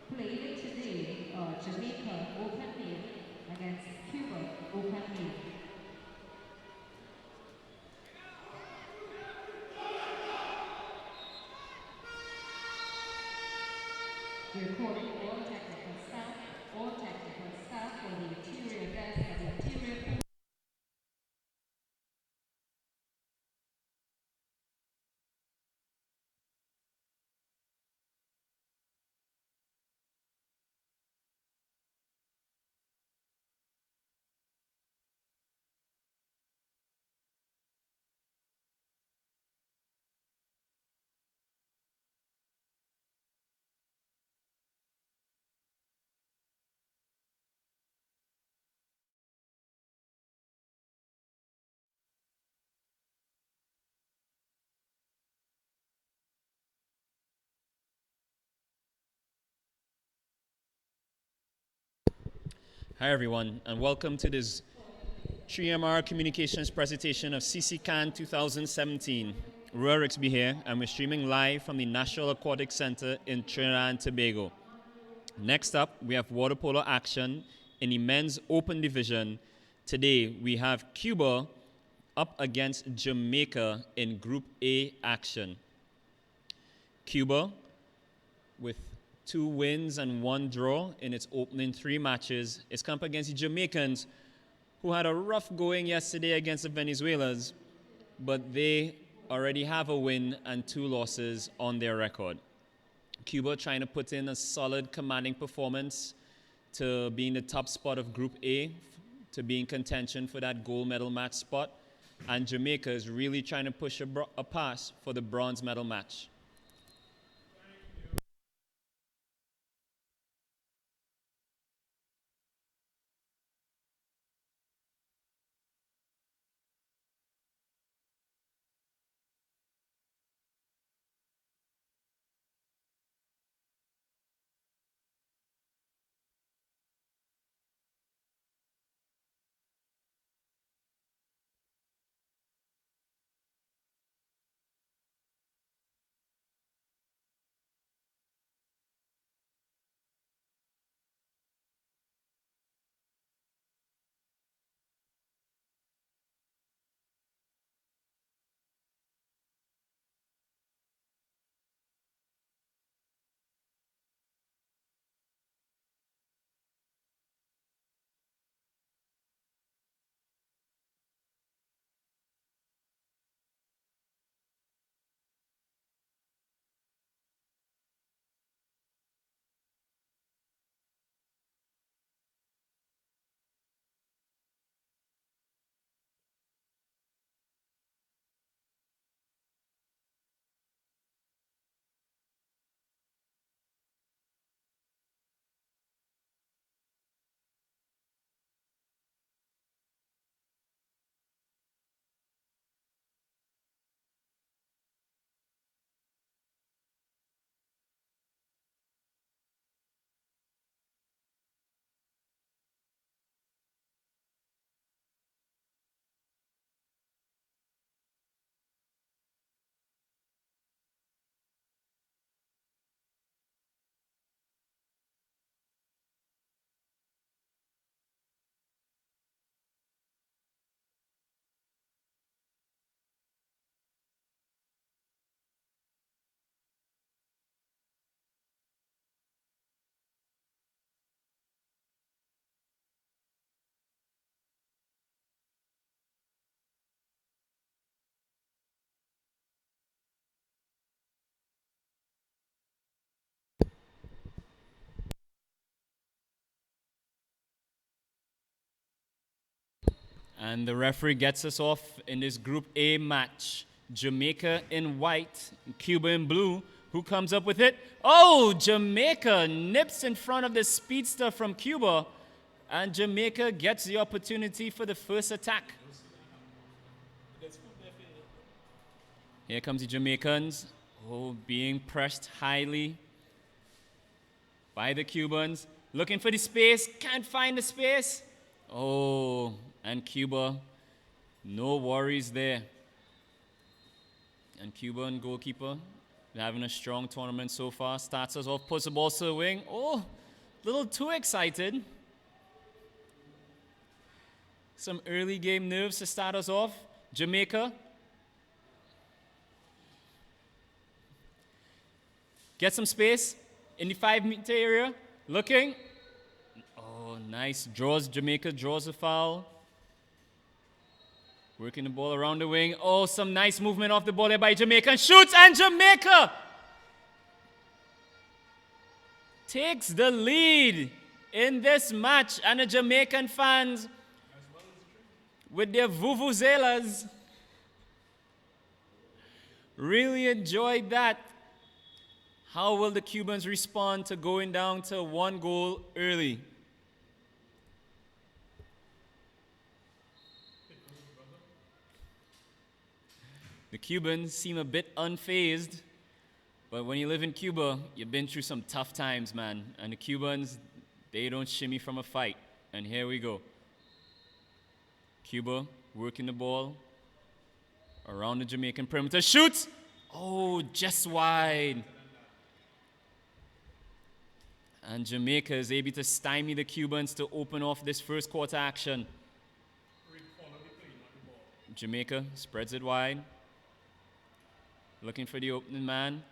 Played today, Jamaica open field against Cuba open field. We're calling all technical staff for the interior desk and the interior pool. Hi, everyone, and welcome to this 3MR Communications presentation of CCCAN 2017. Roy Rixby here, and we're streaming live from the National Aquatic Center in Trinidad and Tobago. Next up, we have water polo action in the men's open division. Today, we have Cuba up against Jamaica in Group A action. Cuba, with 2 wins and 1 draw in its opening 3 matches, is come up against the Jamaicans, who had a rough going yesterday against the Venezuelans, but they already have a win and 2 losses on their record. Cuba trying to put in a solid, commanding performance to be in the top spot of Group A, to be in contention for that gold medal match spot, and Jamaica is really trying to push a pass for the bronze medal match. And the referee gets us off in this Group A match. Jamaica in white, Cuba in blue. Who comes up with it? Oh, Jamaica nips in front of the speedster from Cuba, and Jamaica gets the opportunity for the first attack. Here comes the Jamaicans, being pressed highly by the Cubans. Looking for the space, can't find the space. Oh, and Cuba, no worries there. And Cuban goalkeeper They're having a strong tournament so far. Starts us off, puts the ball to the wing. Oh, a little too excited. Some early game nerves to start us off. Jamaica. Get some space in the 5-meter area. Looking. Oh, nice. Jamaica draws a foul. Working the ball around the wing. Oh, some nice movement off the ball there by Jamaica. And shoots, and Jamaica takes the lead in this match. And the Jamaican fans, with their vuvuzelas, really enjoyed that. How will the Cubans respond to going down to 1 goal early? The Cubans seem a bit unfazed, but when you live in Cuba, you've been through some tough times, man. And the Cubans, they don't shimmy from a fight. And here we go. Cuba working the ball around the Jamaican perimeter. Shoots! Oh, just wide. And Jamaica is able to stymie the Cubans to open off this first quarter action. Jamaica spreads it wide. Looking for the opening man.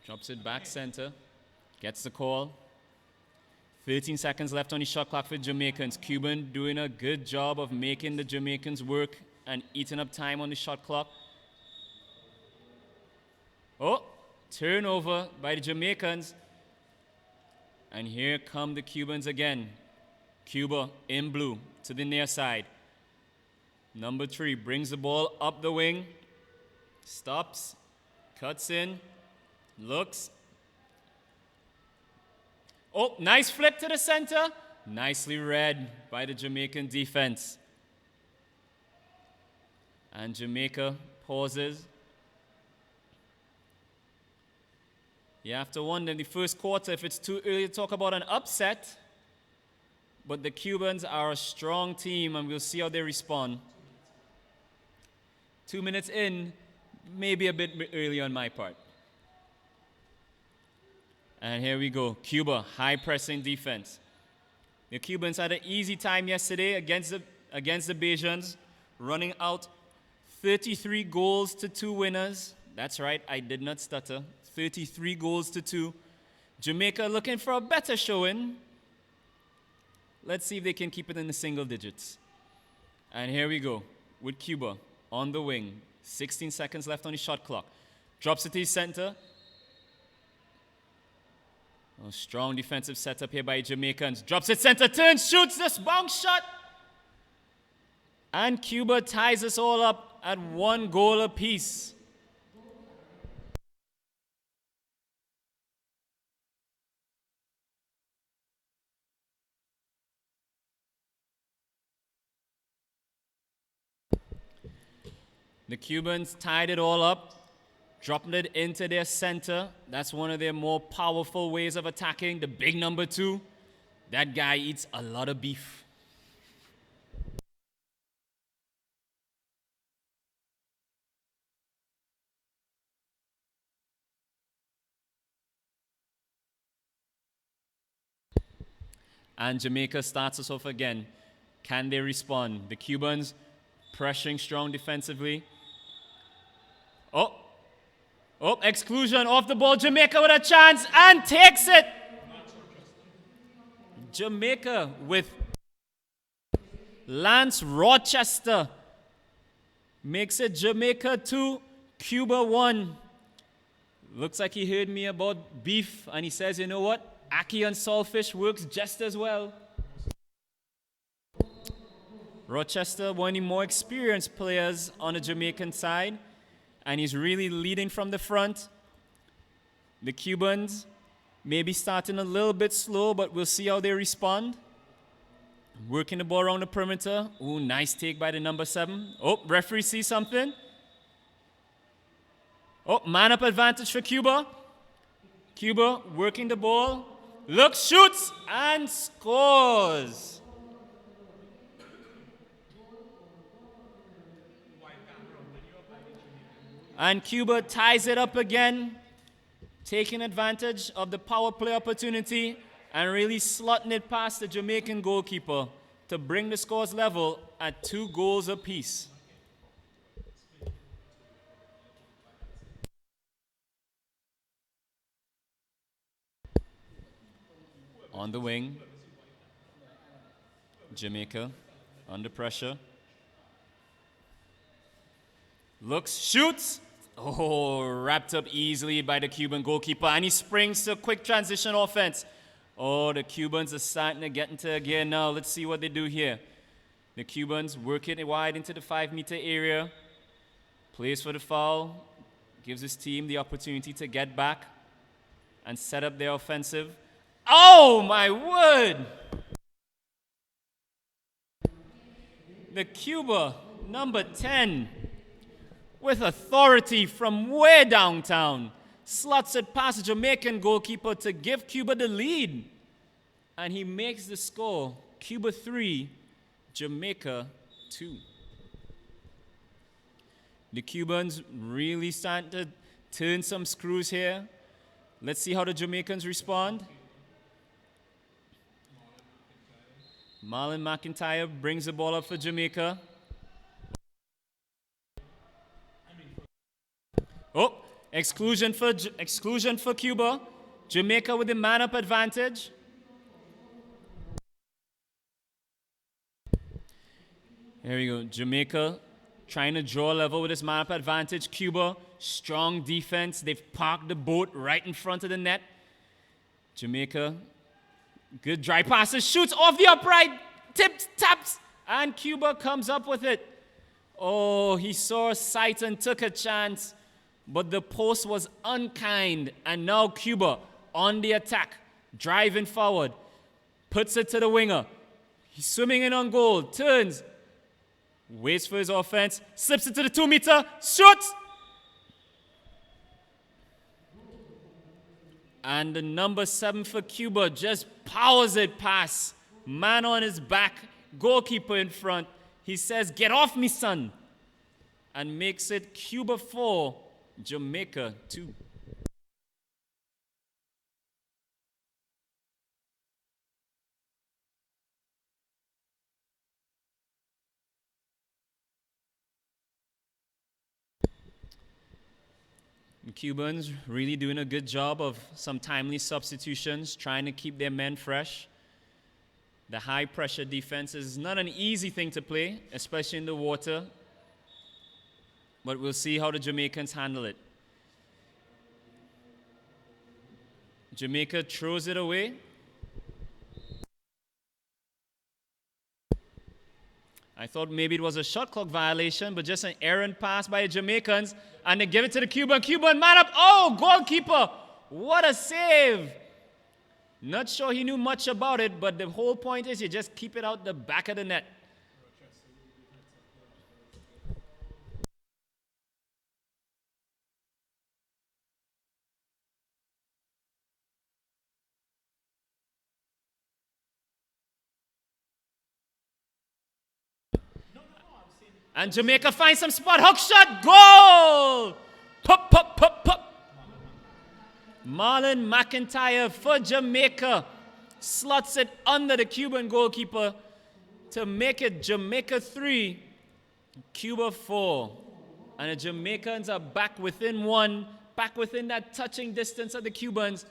Drops it back center. Gets the call. 13 seconds left on the shot clock for Jamaicans. Cuban doing a good job of making the Jamaicans work and eating up time on the shot clock. Oh, turnover by the Jamaicans. And here come the Cubans again. Cuba in blue to the near side. Number 3 brings the ball up the wing. Stops. Cuts in. Looks. Oh, nice flip to the center. Nicely read by the Jamaican defense. And Jamaica pauses. You have to wonder in the first quarter if it's too early to talk about an upset. But the Cubans are a strong team, and we'll see how they respond. 2 minutes in, maybe a bit early on my part. And here we go. Cuba, high pressing defense. The Cubans had an easy time yesterday against the Bajans, running out 33 goals to 2 winners. That's right, I did not stutter. 33 goals to 2. Jamaica looking for a better showing. Let's see if they can keep it in the single digits. And here we go with Cuba on the wing. 16 seconds left on the shot clock. Drops it to the center. A strong defensive setup here by Jamaicans. Drops it center, turns, shoots this bounce shot. And Cuba ties us all up at 1 goal apiece. The Cubans tied it all up, dropping it into their center. That's one of their more powerful ways of attacking. The big number 2. That guy eats a lot of beef. And Jamaica starts us off again. Can they respond? The Cubans pressuring strong defensively. Oh, exclusion off the ball. Jamaica with a chance and takes it. Jamaica with Lance Rochester makes it Jamaica 2, Cuba 1. Looks like he heard me about beef and he says, you know what? Ackee and saltfish works just as well. Rochester, one of the more experienced players on the Jamaican side, and he's really leading from the front. The Cubans may be starting a little bit slow, but we'll see how they respond. Working the ball around the perimeter. Ooh, nice take by the number 7. Oh, referee sees something. Oh, man-up advantage for Cuba. Cuba working the ball. Looks, shoots, and scores. And Cuba ties it up again, taking advantage of the power play opportunity and really slotting it past the Jamaican goalkeeper to bring the scores level at 2 goals apiece. On the wing, Jamaica under pressure. Looks, shoots. Oh, wrapped up easily by the Cuban goalkeeper, and he springs to a quick transition offense. Oh, the Cubans are starting to get into a gear now. Let's see what they do here. The Cubans work it wide into the 5-meter area. Plays for the foul. Gives his team the opportunity to get back and set up their offensive. Oh, my word! The Cuba, number 10, with authority from way downtown, slots it past the Jamaican goalkeeper to give Cuba the lead. And he makes the score, Cuba 3, Jamaica 2. The Cubans really starting to turn some screws here. Let's see how the Jamaicans respond. Marlon McIntyre brings the ball up for Jamaica. Oh, exclusion for Cuba. Jamaica with the man-up advantage. Here we go. Jamaica trying to draw level with his man-up advantage. Cuba, strong defense. They've parked the boat right in front of the net. Jamaica, good dry passes, shoots off the upright, tips, taps, and Cuba comes up with it. Oh, he saw sight and took a chance, but the post was unkind, and now Cuba on the attack, driving forward, puts it to the winger. He's swimming in on goal, turns, waits for his offense, slips it to the 2-meter, shoots! And the number 7 for Cuba just powers it past. Man on his back, goalkeeper in front. He says, "Get off me, son." And makes it Cuba 4, Jamaica 2. The Cubans really doing a good job of some timely substitutions, trying to keep their men fresh. The high-pressure defense is not an easy thing to play, especially in the water. But we'll see how the Jamaicans handle it. Jamaica throws it away. I thought maybe it was a shot clock violation, but just an errant pass by the Jamaicans. And they give it to the Cuban. Cuban man up. Oh, goalkeeper. What a save. Not sure he knew much about it, but the whole point is you just keep it out the back of the net. And Jamaica finds some spot. Hook shot. Goal! Pop, pop, pop, pop. Marlon McIntyre for Jamaica slots it under the Cuban goalkeeper to make it Jamaica 3, Cuba 4. And the Jamaicans are back within one, back within that touching distance of the Cubans,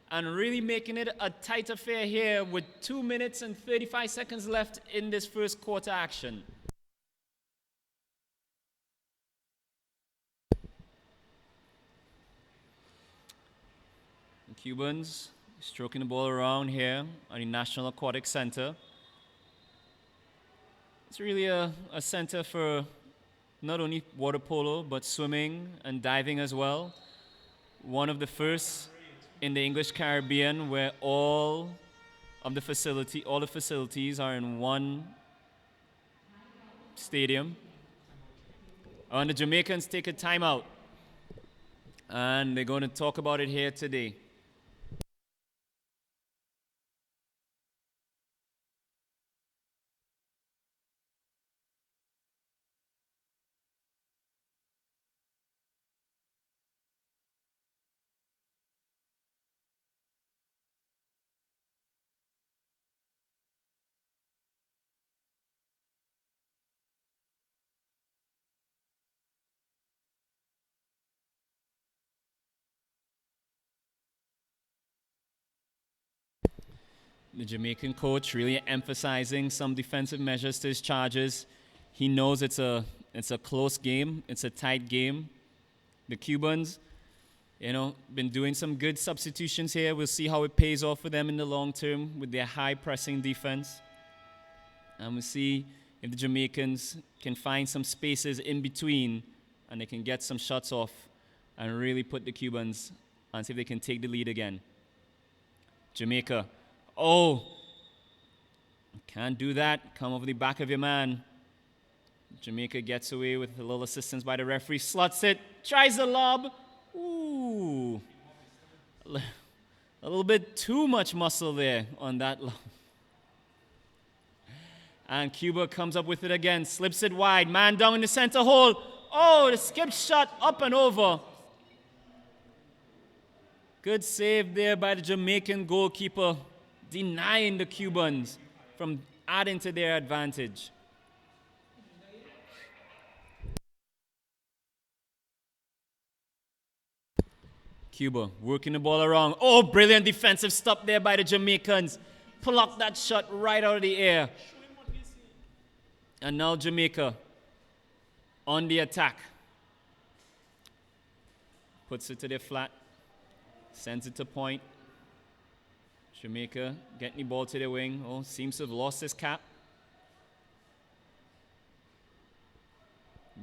and really making it a tight affair here with 2 minutes and 35 seconds left in this first quarter action. Cubans stroking the ball around here at the National Aquatic Center. It's really a center for not only water polo, but swimming and diving as well. One of the first in the English Caribbean where all the facilities are in one stadium. And the Jamaicans take a timeout. And they're going to talk about it here today. The Jamaican coach really emphasizing some defensive measures to his charges. He knows it's a close game. It's a tight game. The Cubans, been doing some good substitutions here. We'll see how it pays off for them in the long term with their high pressing defense. And we'll see if the Jamaicans can find some spaces in between and they can get some shots off and really put the Cubans and see if they can take the lead again. Jamaica. Oh, can't do that. Come over the back of your man. Jamaica gets away with a little assistance by the referee. Slots it. Tries the lob. Ooh. A little bit too much muscle there on that lob. And Cuba comes up with it again. Slips it wide. Man down in the center hole. Oh, the skip shot up and over. Good save there by the Jamaican goalkeeper, denying the Cubans from adding to their advantage. Cuba working the ball around. Oh, brilliant defensive stop there by the Jamaicans. Plucked that shot right out of the air. And now Jamaica on the attack. Puts it to their flat. Sends it to point. Jamaica getting the ball to their wing. Oh, seems to have lost his cap.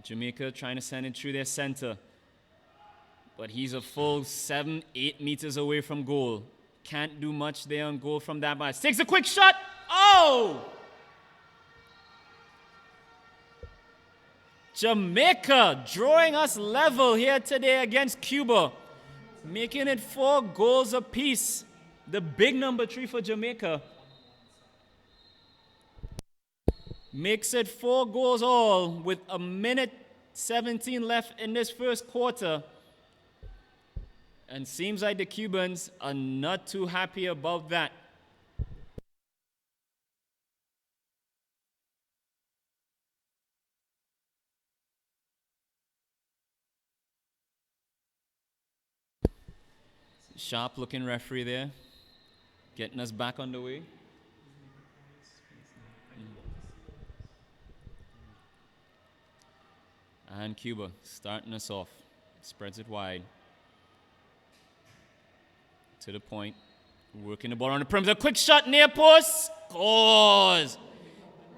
Jamaica trying to send it through their center. But he's a full 7-8 meters away from goal. Can't do much there on goal from that match. Takes a quick shot. Oh! Jamaica drawing us level here today against Cuba. Making it 4 goals apiece. The big number 3 for Jamaica. Makes it 4 goals all with a minute 17 left in this first quarter. And seems like the Cubans are not too happy about that. Sharp looking referee there, getting us back on the way. And Cuba starting us off, spreads it wide. To the point, working the ball on the perimeter, quick shot near post, scores!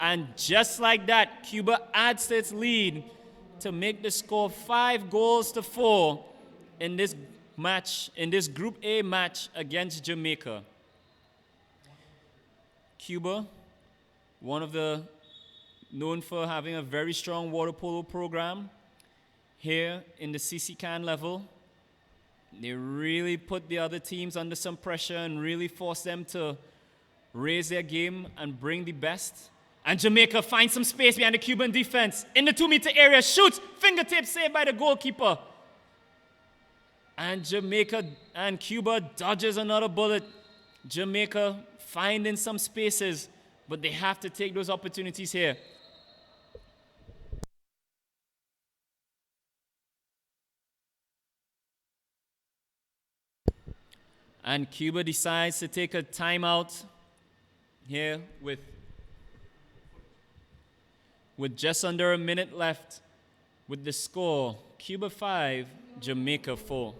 And just like that, Cuba adds to its lead to make the score 5-4 in this match, in this Group A match against Jamaica. Cuba, one of the known for having a very strong water polo program here in the CCCAN level. They really put the other teams under some pressure and really force them to raise their game and bring the best. And Jamaica finds some space behind the Cuban defense in the 2-meter area, shoots, fingertip saved by the goalkeeper. And Jamaica and Cuba dodges another bullet. Jamaica finding some spaces, but they have to take those opportunities here. And Cuba decides to take a timeout here with just under a minute left with the score, Cuba 5, Jamaica 4.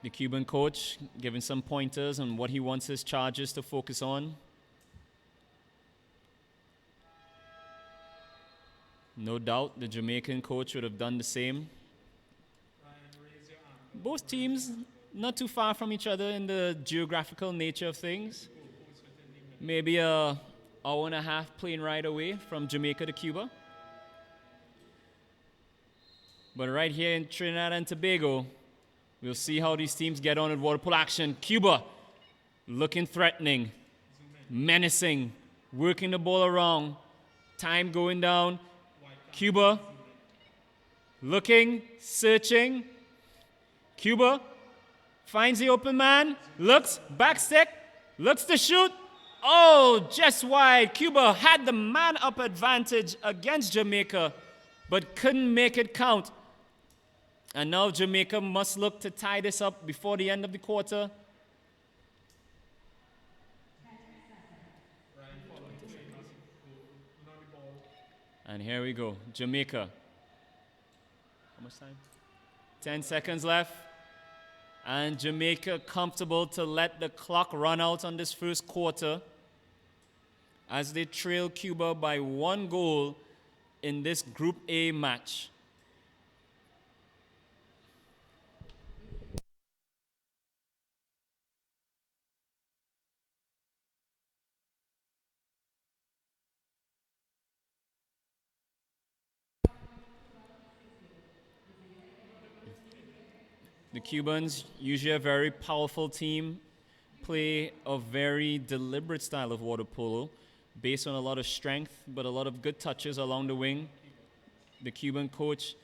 The Cuban coach giving some pointers on what he wants his charges to focus on. No doubt the Jamaican coach would have done the same. Both teams not too far from each other in the geographical nature of things. Maybe an hour and a half plane ride away from Jamaica to Cuba. But right here in Trinidad and Tobago, we'll see how these teams get on with water polo action. Cuba looking threatening, menacing, working the ball around, time going down. Cuba looking, searching. Cuba finds the open man, looks, back stick, looks to shoot. Oh, just wide. Cuba had the man-up advantage against Jamaica, but couldn't make it count. And now Jamaica must look to tie this up before the end of the quarter. And here we go, Jamaica. How much time? 10 seconds left. And Jamaica comfortable to let the clock run out on this first quarter as they trail Cuba by 1 goal in this Group A match. The Cubans, usually a very powerful team, play a very deliberate style of water polo based on a lot of strength, but a lot of good touches along the wing. The Cuban coach,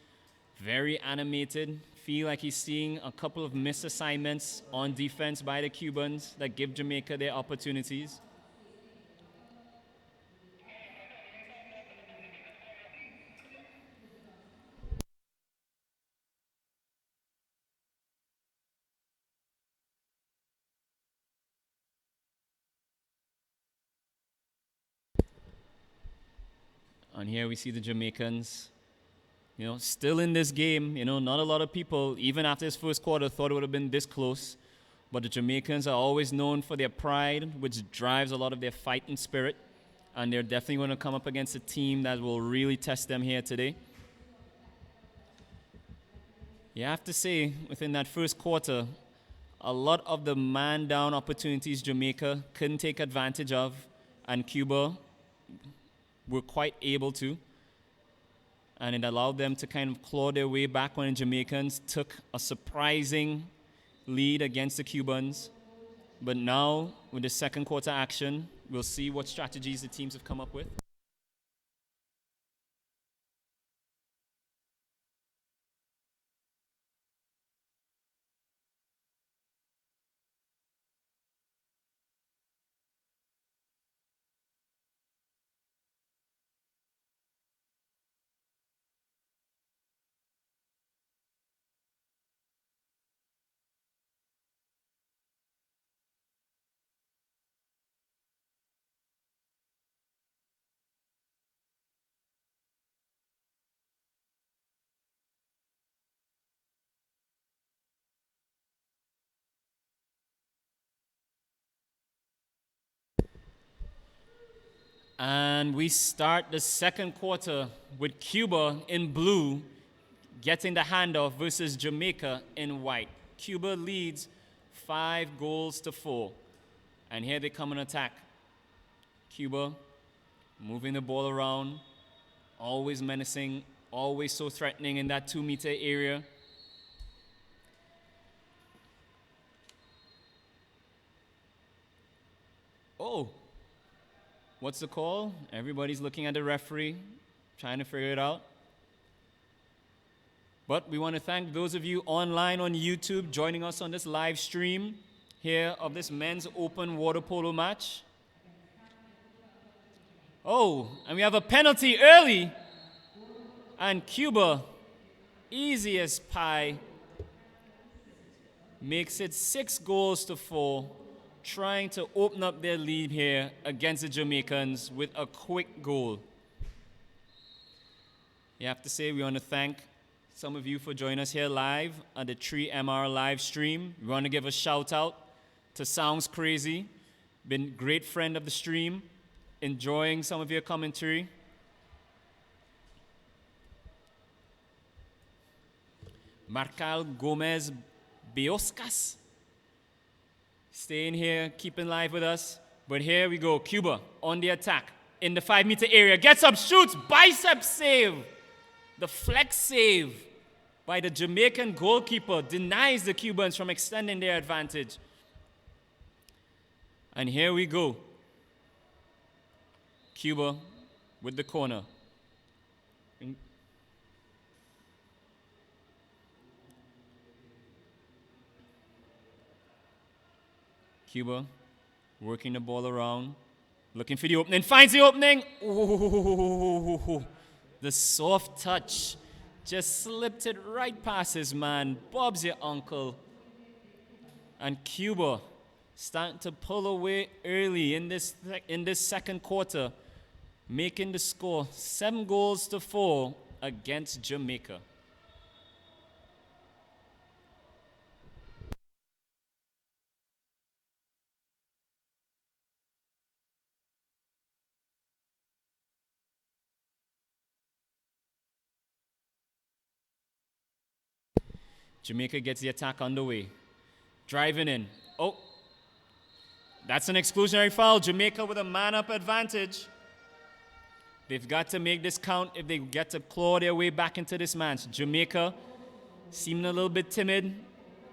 very animated, feel like he's seeing a couple of missed assignments on defense by the Cubans that give Jamaica their opportunities. And here we see the Jamaicans, still in this game. Not a lot of people, even after this first quarter, thought it would have been this close. But the Jamaicans are always known for their pride, which drives a lot of their fighting spirit. And they're definitely going to come up against a team that will really test them here today. You have to say, within that first quarter, a lot of the man-down opportunities Jamaica couldn't take advantage of, and Cuba were quite able to. And it allowed them to kind of claw their way back when the Jamaicans took a surprising lead against the Cubans. But now, with the second quarter action, we'll see what strategies the teams have come up with. And we start the second quarter with Cuba in blue getting the handoff versus Jamaica in white. Cuba leads 5-4. And here they come in attack. Cuba moving the ball around, always menacing, always so threatening in that 2-meter area. Oh, what's the call? Everybody's looking at the referee, trying to figure it out. But we want to thank those of you online on YouTube joining us on this live stream here of this men's open water polo match. Oh, and we have a penalty early. And Cuba, easy as pie, makes it 6-4, trying to open up their lead here against the Jamaicans with a quick goal. You have to say we want to thank some of you for joining us here live on the 3MR live stream. We want to give a shout out to Sounds Crazy, been a great friend of the stream, enjoying some of your commentary. Marcal Gomez Bioscas, staying here, keeping live with us. But here we go, Cuba on the attack in the 5-meter area, gets up, shoots, bicep save. The flex save by the Jamaican goalkeeper denies the Cubans from extending their advantage. And here we go. Cuba with the corner. Cuba working the ball around, looking for the opening, finds the opening. Ooh, the soft touch just slipped it right past his man. Bob's your uncle. And Cuba starting to pull away early in this second quarter, making the score 7-4 against Jamaica. Jamaica gets the attack underway. Driving in. Oh, that's an exclusionary foul. Jamaica with a man-up advantage. They've got to make this count if they get to claw their way back into this match. Jamaica seeming a little bit timid,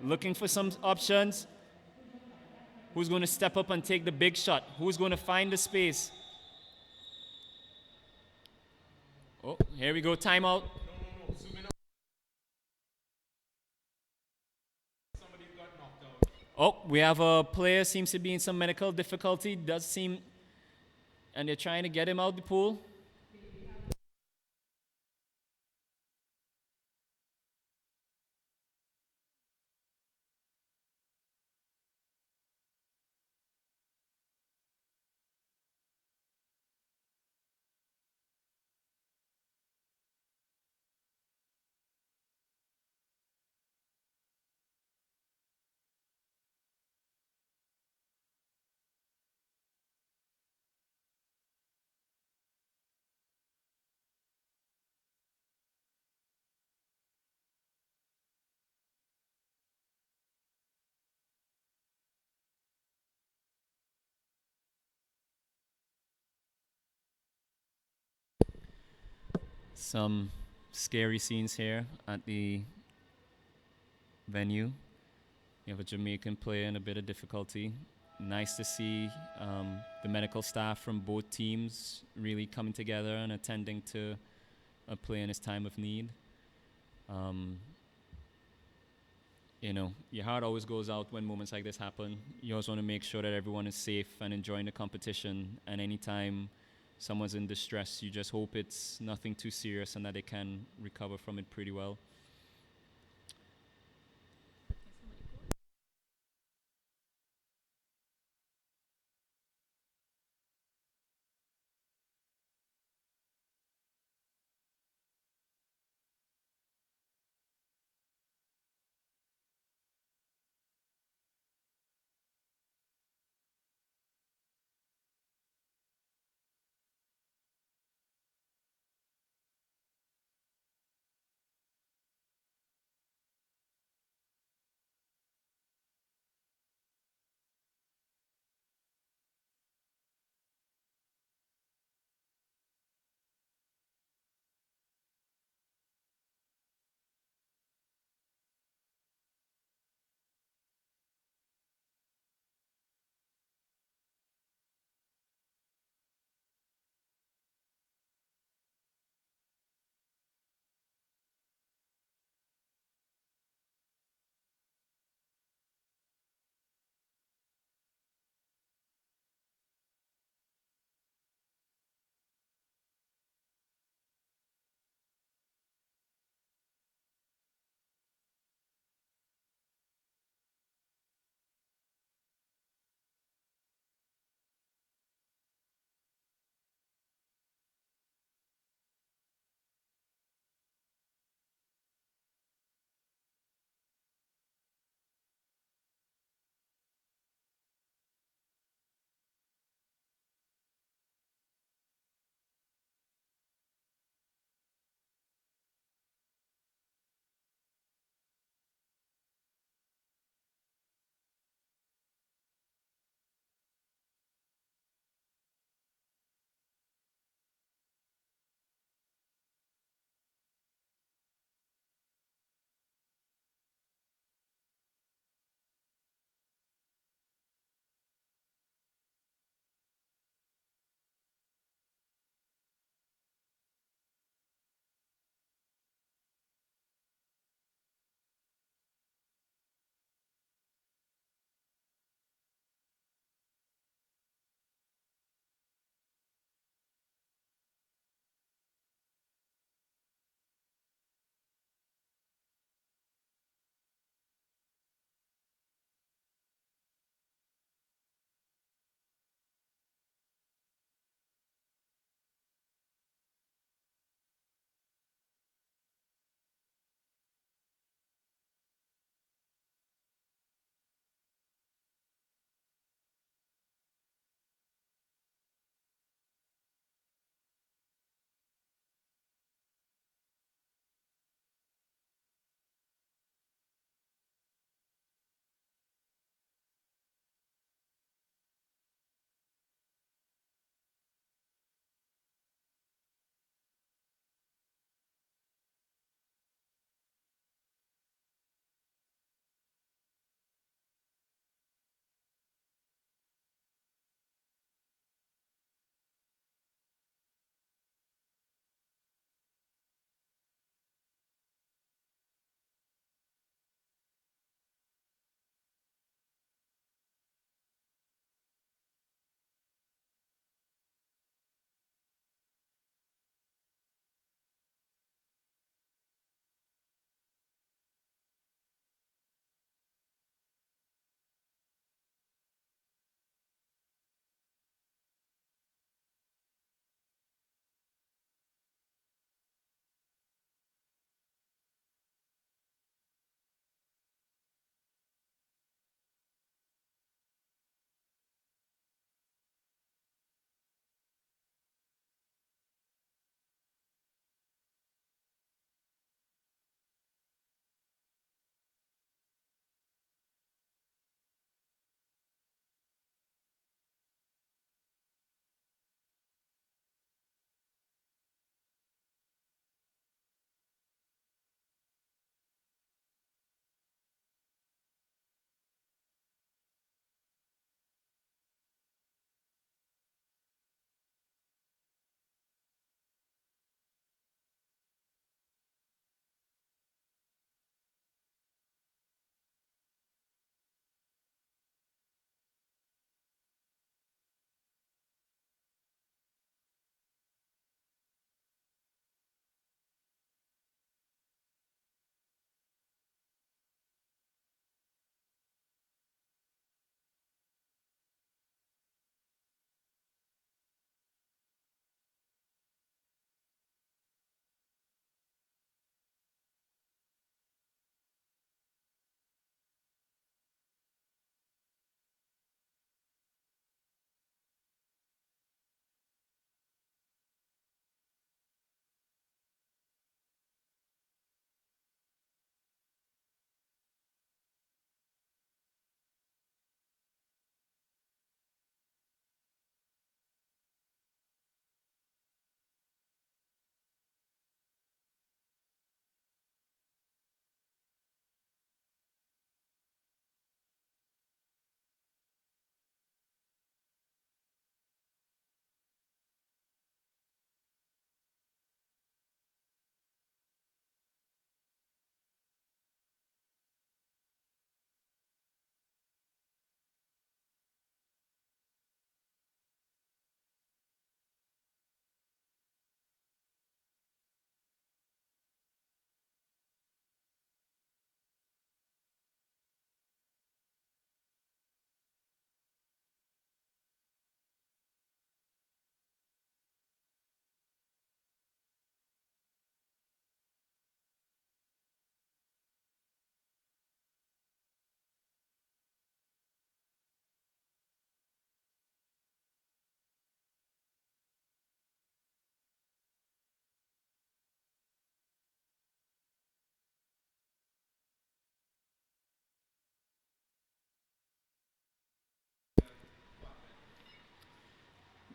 looking for some options. Who's going to step up and take the big shot? Who's going to find the space? Oh, here we go. Timeout. Oh, we have a player seems to be in some medical difficulty. Does seem, and they're trying to get him out the pool. Some scary scenes here at the venue. You have a Jamaican player in a bit of difficulty. Nice to see the medical staff from both teams really coming together and attending to a player in his time of need. Your heart always goes out when moments like this happen. You always want to make sure that everyone is safe and enjoying the competition. And anytime someone's in distress, you just hope it's nothing too serious and that they can recover from it pretty well.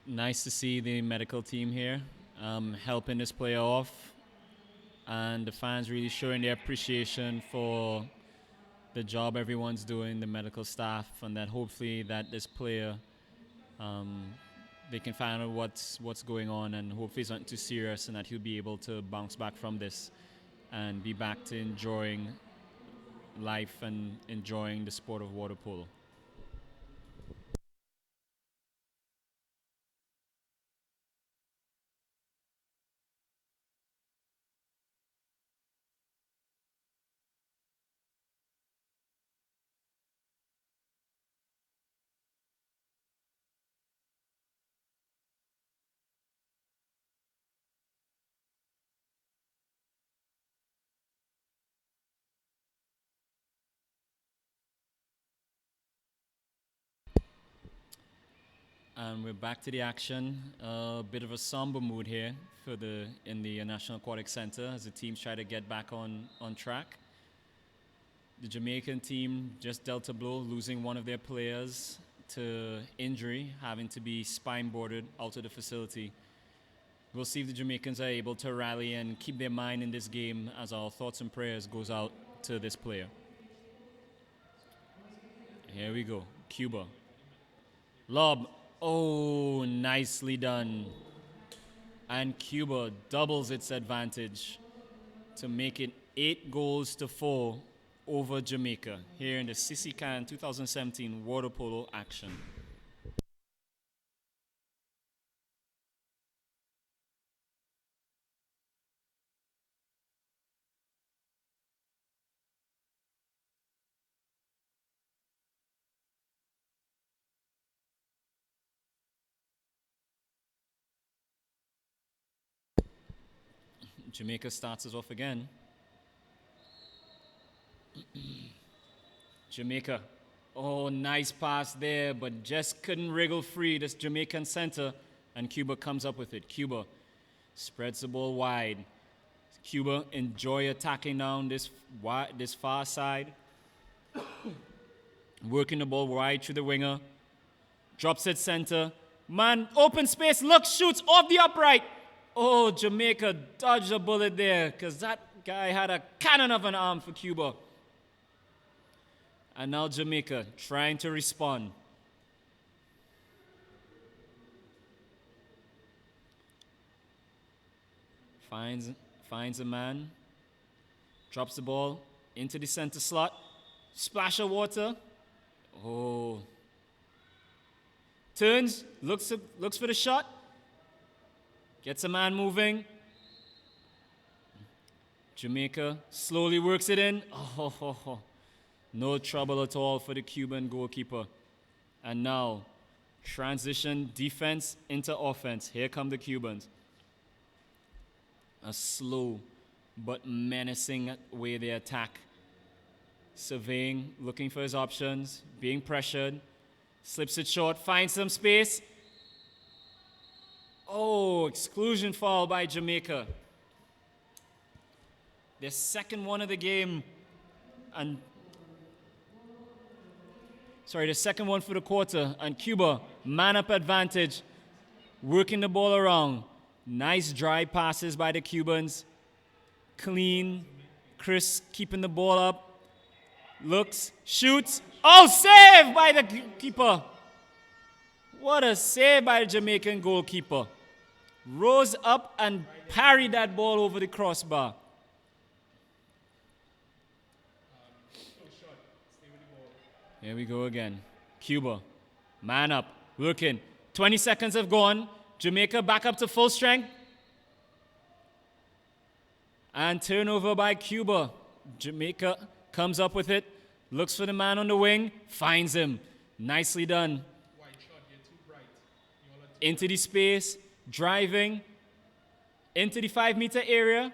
Nice to see the medical team here helping this player off, and the fans really showing their appreciation for the job everyone's doing, the medical staff, and that hopefully that this player, they can find out what's going on, and hopefully it's not too serious, and that he'll be able to bounce back from this and be back to enjoying life and enjoying the sport of water polo. And we're back to the action. A bit of a somber mood here in the National Aquatic Center as the teams try to get back on track. The Jamaican team just dealt a blow, losing one of their players to injury, having to be spine boarded out of the facility. We'll see if the Jamaicans are able to rally and keep their mind in this game as our thoughts and prayers goes out to this player. Here we go, Cuba. Lob. Oh, nicely done. And Cuba doubles its advantage to make it 8-4 over Jamaica here in the CCCAN 2017 water polo action. Jamaica starts us off again. Jamaica. Oh, nice pass there, but just couldn't wriggle free this Jamaican center, and Cuba comes up with it. Cuba spreads the ball wide. Cuba enjoy attacking down this far side. Working the ball wide through the winger. Drops it center. Man, open space, looks, shoots off the upright. Oh, Jamaica dodged a bullet there because that guy had a cannon of an arm for Cuba. And now Jamaica trying to respond. Finds a man. Drops the ball into the center slot. Splash of water. Oh. Turns, looks for the shot. Gets a man moving. Jamaica slowly works it in. Oh. No trouble at all for the Cuban goalkeeper. And now, transition defense into offense. Here come the Cubans. A slow but menacing way they attack. Surveying, looking for his options, being pressured. Slips it short, finds some space. Oh, exclusion foul by Jamaica. Their second one of the game. The second one for the quarter. And Cuba, man-up advantage. Working the ball around. Nice dry passes by the Cubans. Clean. Chris keeping the ball up. Looks, shoots. Oh, save by the keeper. What a save by the Jamaican goalkeeper. Rose up and parried that ball over the crossbar. Here we go again. Cuba, man up, looking. 20 seconds have gone. Jamaica back up to full strength. And turnover by Cuba. Jamaica comes up with it. Looks for the man on the wing. Finds him. Nicely done. Into the space. Driving. Into the 5-meter area.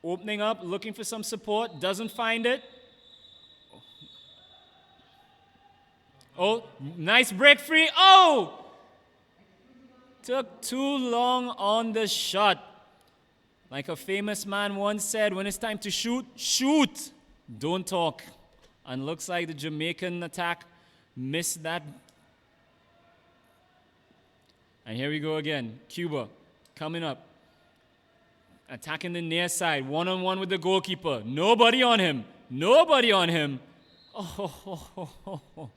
Opening up. Looking for some support. Doesn't find it. Oh, nice break free. Oh! Took too long on the shot. Like a famous man once said, when it's time to shoot, shoot. Don't talk. And looks like the Jamaican attack missed that. And here we go again. Cuba coming up. Attacking the near side. One-on-one with the goalkeeper. Nobody on him. Nobody on him. Oh.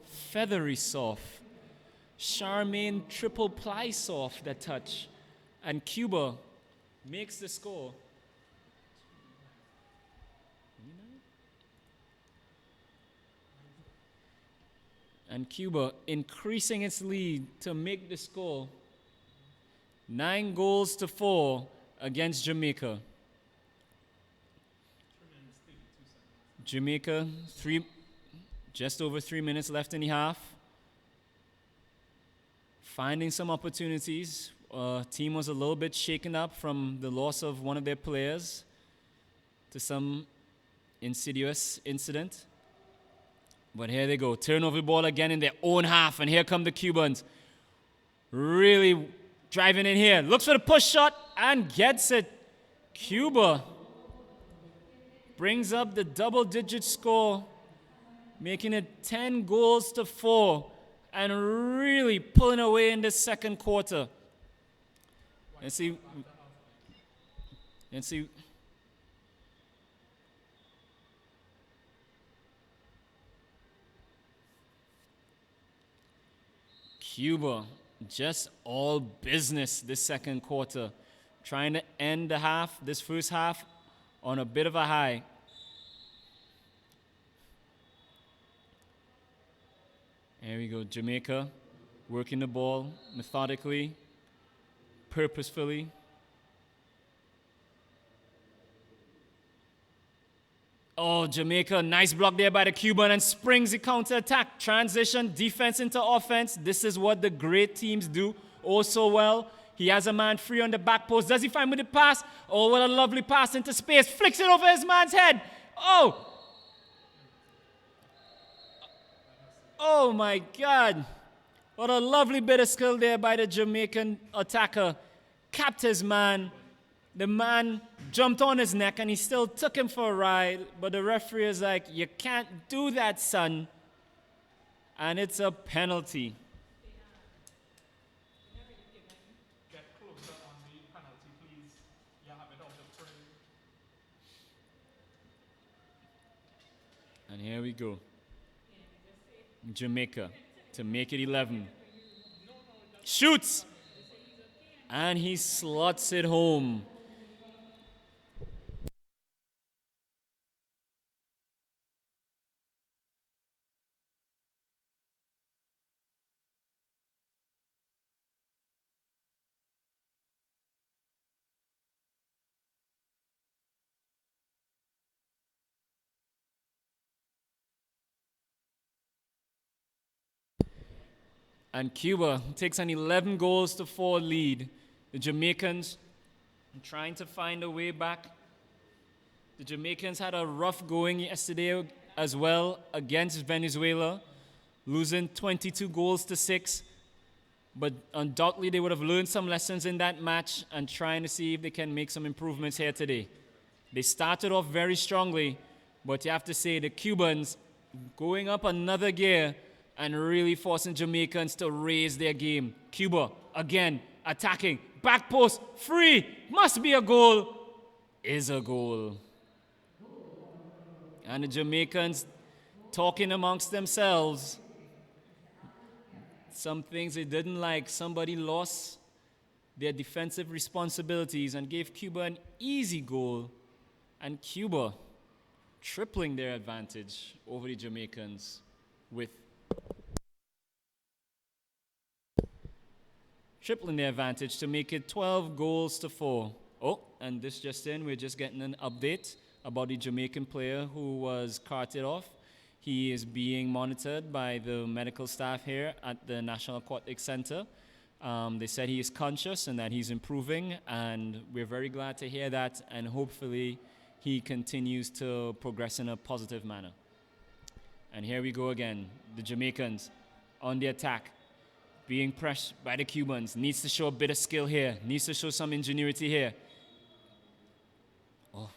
Feathery soft. Charmaine triple ply soft, that touch. And Cuba makes the score. And Cuba increasing its lead to make the score 9-4 against Jamaica. Jamaica, just over 3 minutes left in the half. Finding some opportunities. Team was a little bit shaken up from the loss of one of their players to some insidious incident. But here they go. Turn over the ball again in their own half. And here come the Cubans. Really driving in here. Looks for the push shot and gets it. Cuba brings up the double-digit score, making it 10-4 and really pulling away in the second quarter. Let's see. Cuba, just all business this second quarter. Trying to end this first half, on a bit of a high. There we go, Jamaica working the ball methodically, purposefully. Oh, Jamaica, nice block there by the Cuban and springs the counter-attack. Transition, defense into offense. This is what the great teams do oh so well. He has a man free on the back post. Does he find with the pass? Oh, what a lovely pass into space. Flicks it over his man's head. Oh my God. What a lovely bit of skill there by the Jamaican attacker. Capped his man. The man jumped on his neck and he still took him for a ride. But the referee is like, you can't do that, son. And it's a penalty. Get closer on the penalty, please. You have it off the frame. And here we go. Jamaica to make it 11. Shoots! And he slots it home. And Cuba takes an 11-4 lead. The Jamaicans trying to find a way back. The Jamaicans had a rough going yesterday as well against Venezuela, losing 22-6. But undoubtedly they would have learned some lessons in that match and trying to see if they can make some improvements here today. They started off very strongly, but you have to say the Cubans going up another gear and really forcing Jamaicans to raise their game. Cuba, again, attacking. Back post, free. Must be a goal. Is a goal. And the Jamaicans talking amongst themselves. Some things they didn't like. Somebody lost their defensive responsibilities and gave Cuba an easy goal. And Cuba tripling their advantage over the Jamaicans with tripling their advantage to make it 12-4. Oh, and this just in, we're just getting an update about the Jamaican player who was carted off. He is being monitored by the medical staff here at the National Aquatic Center. They said he is conscious and that he's improving, and we're very glad to hear that, and hopefully he continues to progress in a positive manner. And here we go again, the Jamaicans on the attack. Being pressed by the Cubans. Needs to show a bit of skill here. Needs to show some ingenuity here. Oh,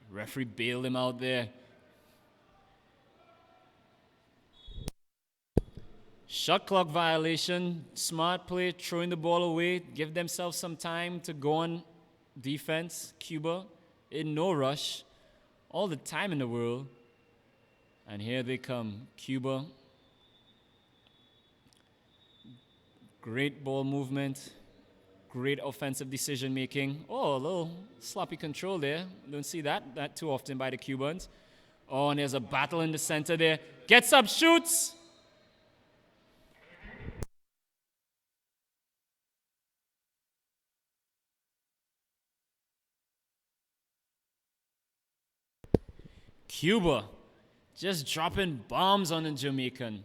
referee bailed him out there. Shot clock violation, smart play, throwing the ball away, give themselves some time to go on defense. Cuba in no rush, all the time in the world. And here they come, Cuba. Great ball movement, great offensive decision making. Oh, a little sloppy control there. Don't see that too often by the Cubans. Oh, and there's a battle in the center there. Gets up, shoots. Cuba just dropping bombs on the Jamaican.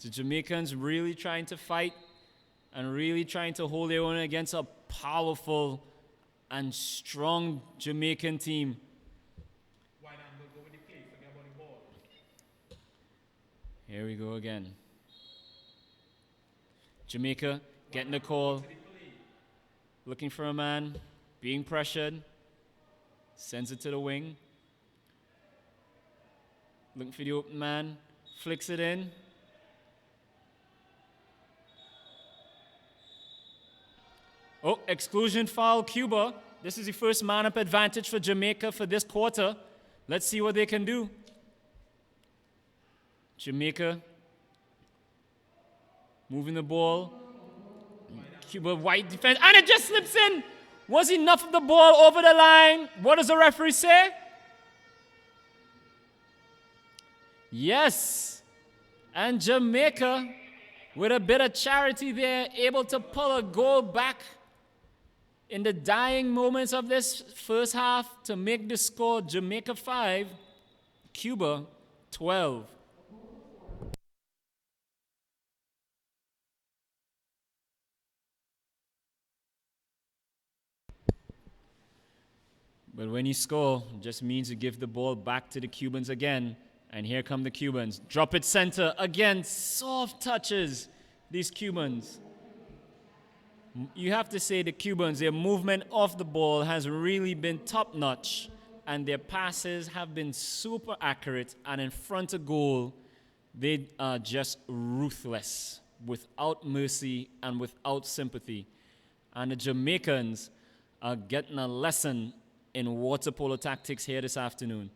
The Jamaicans really trying to fight and really trying to hold their own against a powerful and strong Jamaican team. Why not go with the play? Forget about the ball. Here we go again. Jamaica getting the call, looking for a man, being pressured, sends it to the wing. Looking for the open man, flicks it in. Oh, exclusion foul, Cuba. This is the first man-up advantage for Jamaica for this quarter. Let's see what they can do. Jamaica moving the ball. Cuba white defense, and it just slips in. Was enough of the ball over the line? What does the referee say? Yes. And Jamaica, with a bit of charity there, able to pull a goal back in the dying moments of this first half to make the score Jamaica 5, Cuba 12. But when you score, it just means you give the ball back to the Cubans again. And here come the Cubans. Drop it center. Again, soft touches, these Cubans. You have to say the Cubans, their movement off the ball has really been top-notch. And their passes have been super accurate. And in front of goal, they are just ruthless, without mercy and without sympathy. And the Jamaicans are getting a lesson in water polo tactics here this afternoon.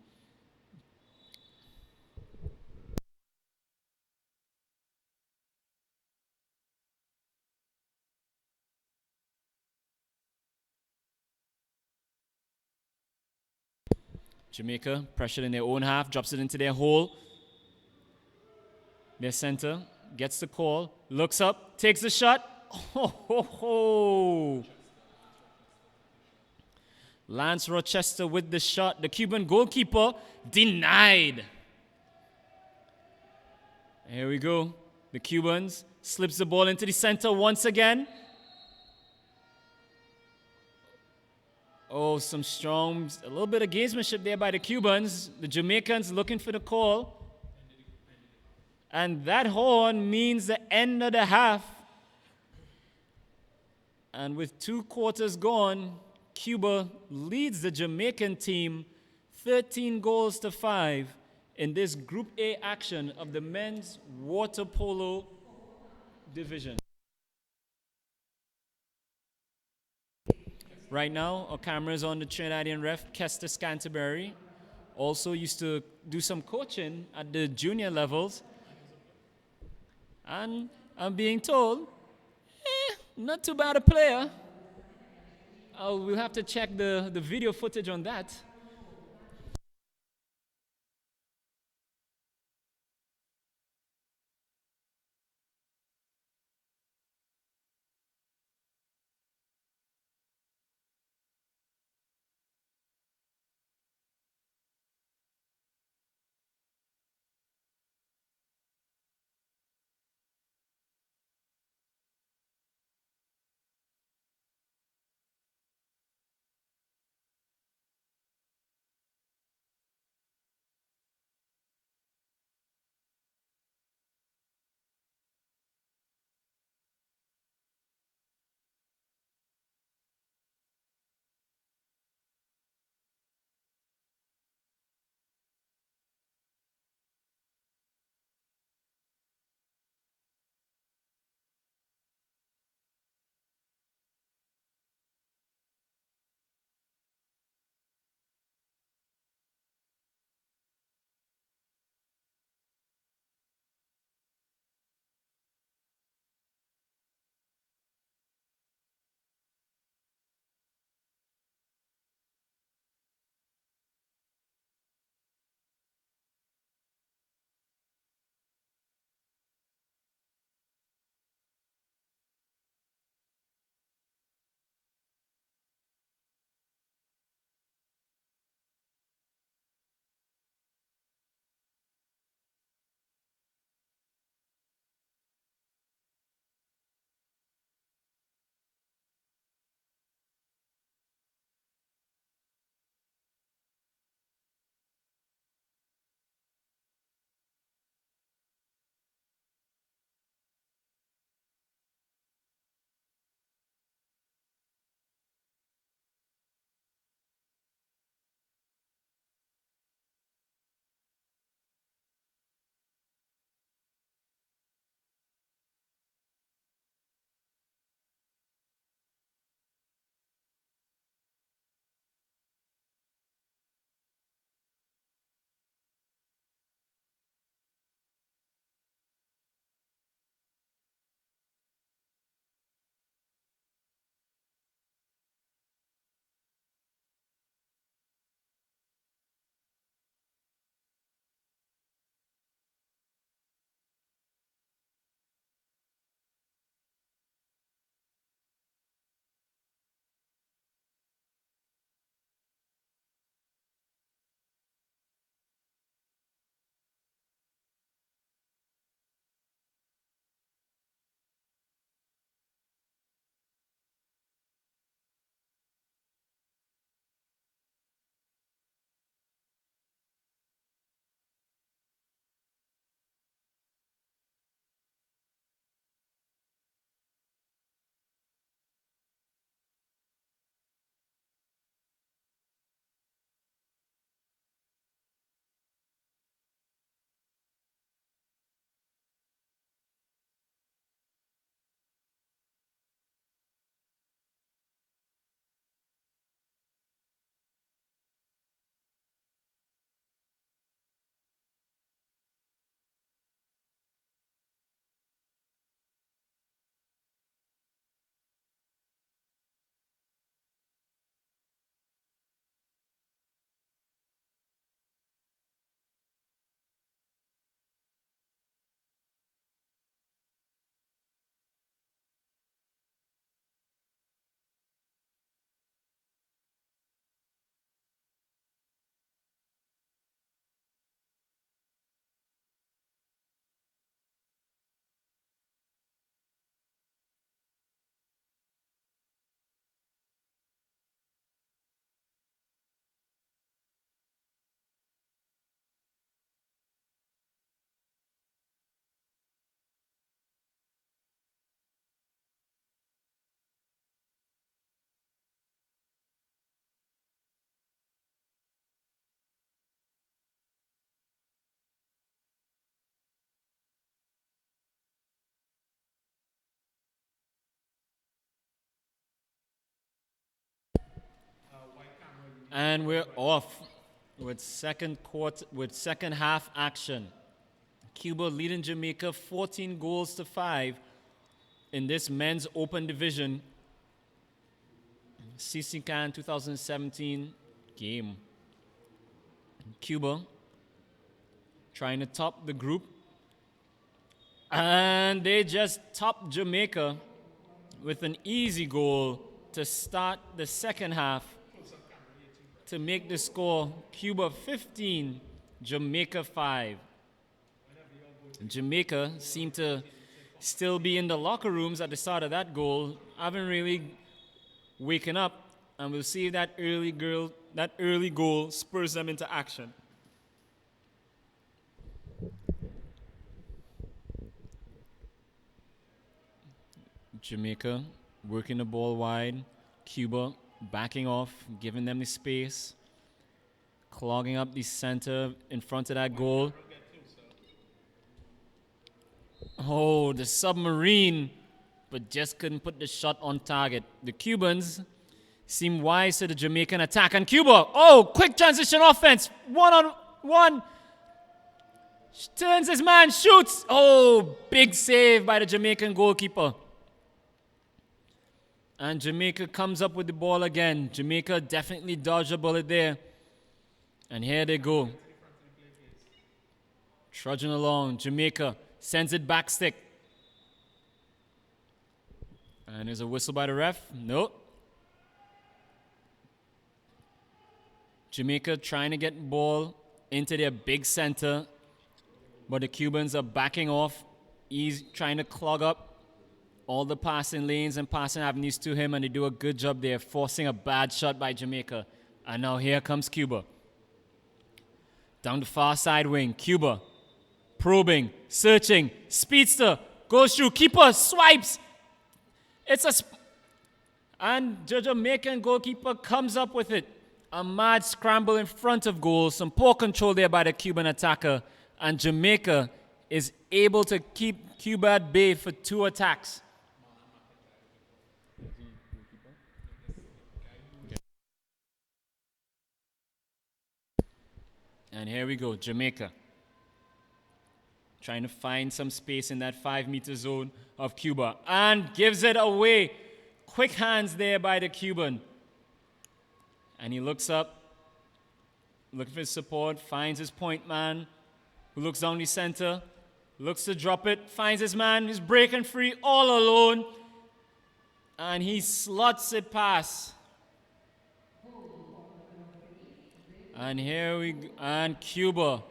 Jamaica, pressured in their own half, drops it into their hole. Their center gets the call, looks up, takes the shot. Oh, ho, ho. Lance Rochester with the shot. The Cuban goalkeeper denied. Here we go. The Cubans slips the ball into the center once again. Oh, some strong, a little bit of gamesmanship there by the Cubans. The Jamaicans looking for the call. And that horn means the end of the half. And with 2 quarters gone, Cuba leads the Jamaican team 13-5 in this Group A action of the men's water polo division. Right now, our camera is on the Trinidadian ref, Kester Scanterbury. Also used to do some coaching at the junior levels. And I'm being told, not too bad a player. We'll have to check the video footage on that. And we're off with second half action. Cuba leading Jamaica 14 goals to 5 in this men's open division CCCAN 2017 game. Cuba trying to top the group, and they just topped Jamaica with an easy goal to start the second half to make the score Cuba 15, Jamaica 5. Jamaica seemed to still be in the locker rooms at the start of that goal, haven't really waken up, and we'll see if that early goal spurs them into action. Jamaica working the ball wide. Cuba backing off, giving them the space, clogging up the center in front of that goal. Oh, the submarine, but just couldn't put the shot on target. The Cubans seem wise to the Jamaican attack, and Cuba, oh, quick transition offense, 1-on-1. Turns his man, shoots. Oh, big save by the Jamaican goalkeeper. And Jamaica comes up with the ball again. Jamaica definitely dodged a bullet there. And here they go. Trudging along. Jamaica sends it back stick. And there's a whistle by the ref. Nope. Jamaica trying to get the ball into their big center. But the Cubans are backing off. He's trying to clog up all the passing lanes and passing avenues to him, and they do a good job there, forcing a bad shot by Jamaica. And now here comes Cuba. Down the far side wing, Cuba probing, searching, speedster, goes through, keeper swipes. And the Jamaican goalkeeper comes up with it. A mad scramble in front of goal, some poor control there by the Cuban attacker, and Jamaica is able to keep Cuba at bay for 2 attacks. And here we go, Jamaica. Trying to find some space in that 5-meter zone of Cuba. And gives it away. Quick hands there by the Cuban. And he looks up, looking for his support, finds his point man, who looks down the center, looks to drop it, finds his man, he's breaking free all alone. And he slots it past. And here we go, and Cuba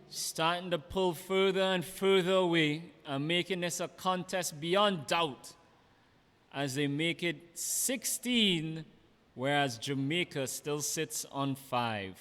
starting to pull further and further away and making this a contest beyond doubt as they make it 16, whereas Jamaica still sits on 5.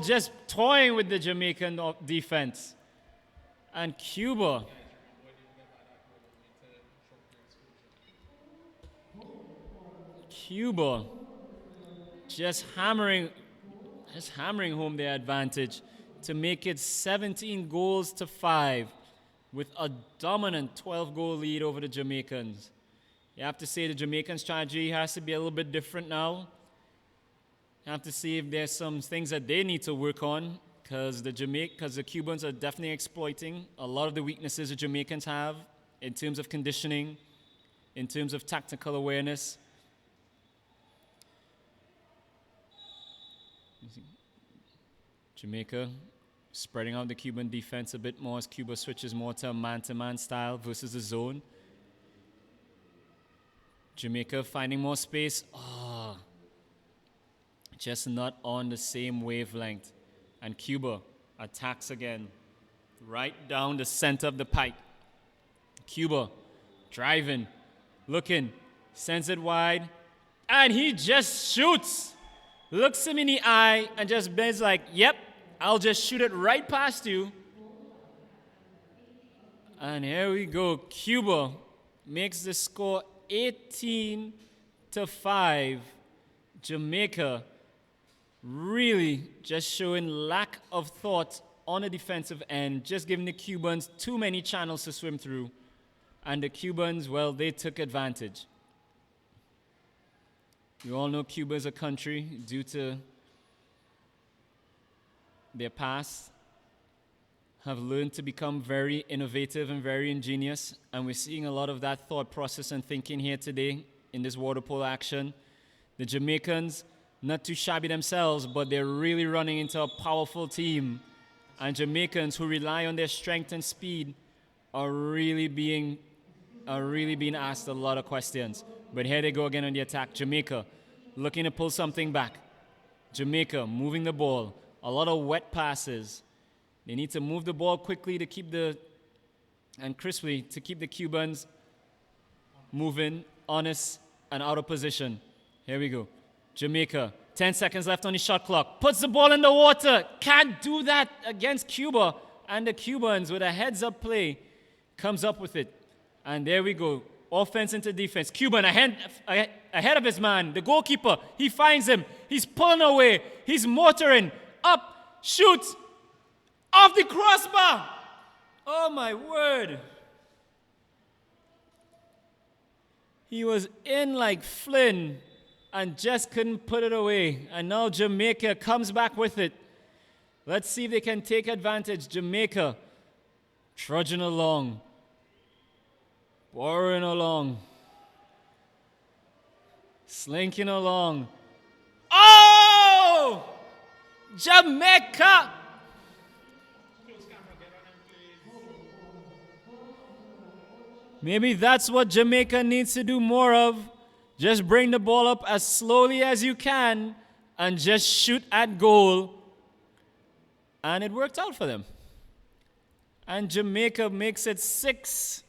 Just toying with the Jamaican defense. And Cuba just hammering home their advantage to make it 17 goals to 5 with a dominant 12-goal lead over the Jamaicans. You have to say the Jamaican strategy has to be a little bit different now. You have to see if there's some things that they need to work on, because the Cubans are definitely exploiting a lot of the weaknesses the Jamaicans have in terms of conditioning, in terms of tactical awareness. Jamaica spreading out the Cuban defense a bit more as Cuba switches more to a man-to-man style versus the zone. Jamaica finding more space. Just not on the same wavelength. And Cuba attacks again, right down the center of the pipe. Cuba driving, looking, sends it wide, and he just shoots. Looks him in the eye and just bends like, yep, I'll just shoot it right past you. And here we go. Cuba makes the score 18 to 5 Jamaica really just showing lack of thought on the defensive end, just giving the Cubans too many channels to swim through. And the Cubans, well, they took advantage. You all know Cuba is a country, due to their past, have learned to become very innovative and very ingenious. And we're seeing a lot of that thought process and thinking here today in this water polo action. The Jamaicans, not too shabby themselves, but they're really running into a powerful team. And Jamaicans who rely on their strength and speed are really being asked a lot of questions. But here they go again on the attack. Jamaica looking to pull something back. Jamaica moving the ball. A lot of wet passes. They need to move the ball quickly to keep and crisply to keep the Cubans moving, honest, and out of position. Here we go. Jamaica, 10 seconds left on the shot clock. Puts the ball in the water. Can't do that against Cuba. And the Cubans, with a heads-up play, comes up with it. And there we go. Offense into defense. Cuban ahead of his man. The goalkeeper, he finds him. He's pulling away. He's motoring. Up, shoots. Off the crossbar. Oh, my word. He was in like Flynn and just couldn't put it away. And now Jamaica comes back with it. Let's see if they can take advantage. Jamaica trudging along, borrowing along, slinking along. Oh! Jamaica! Maybe that's what Jamaica needs to do more of. Just bring the ball up as slowly as you can and just shoot at goal. And it worked out for them. And Jamaica makes it 6,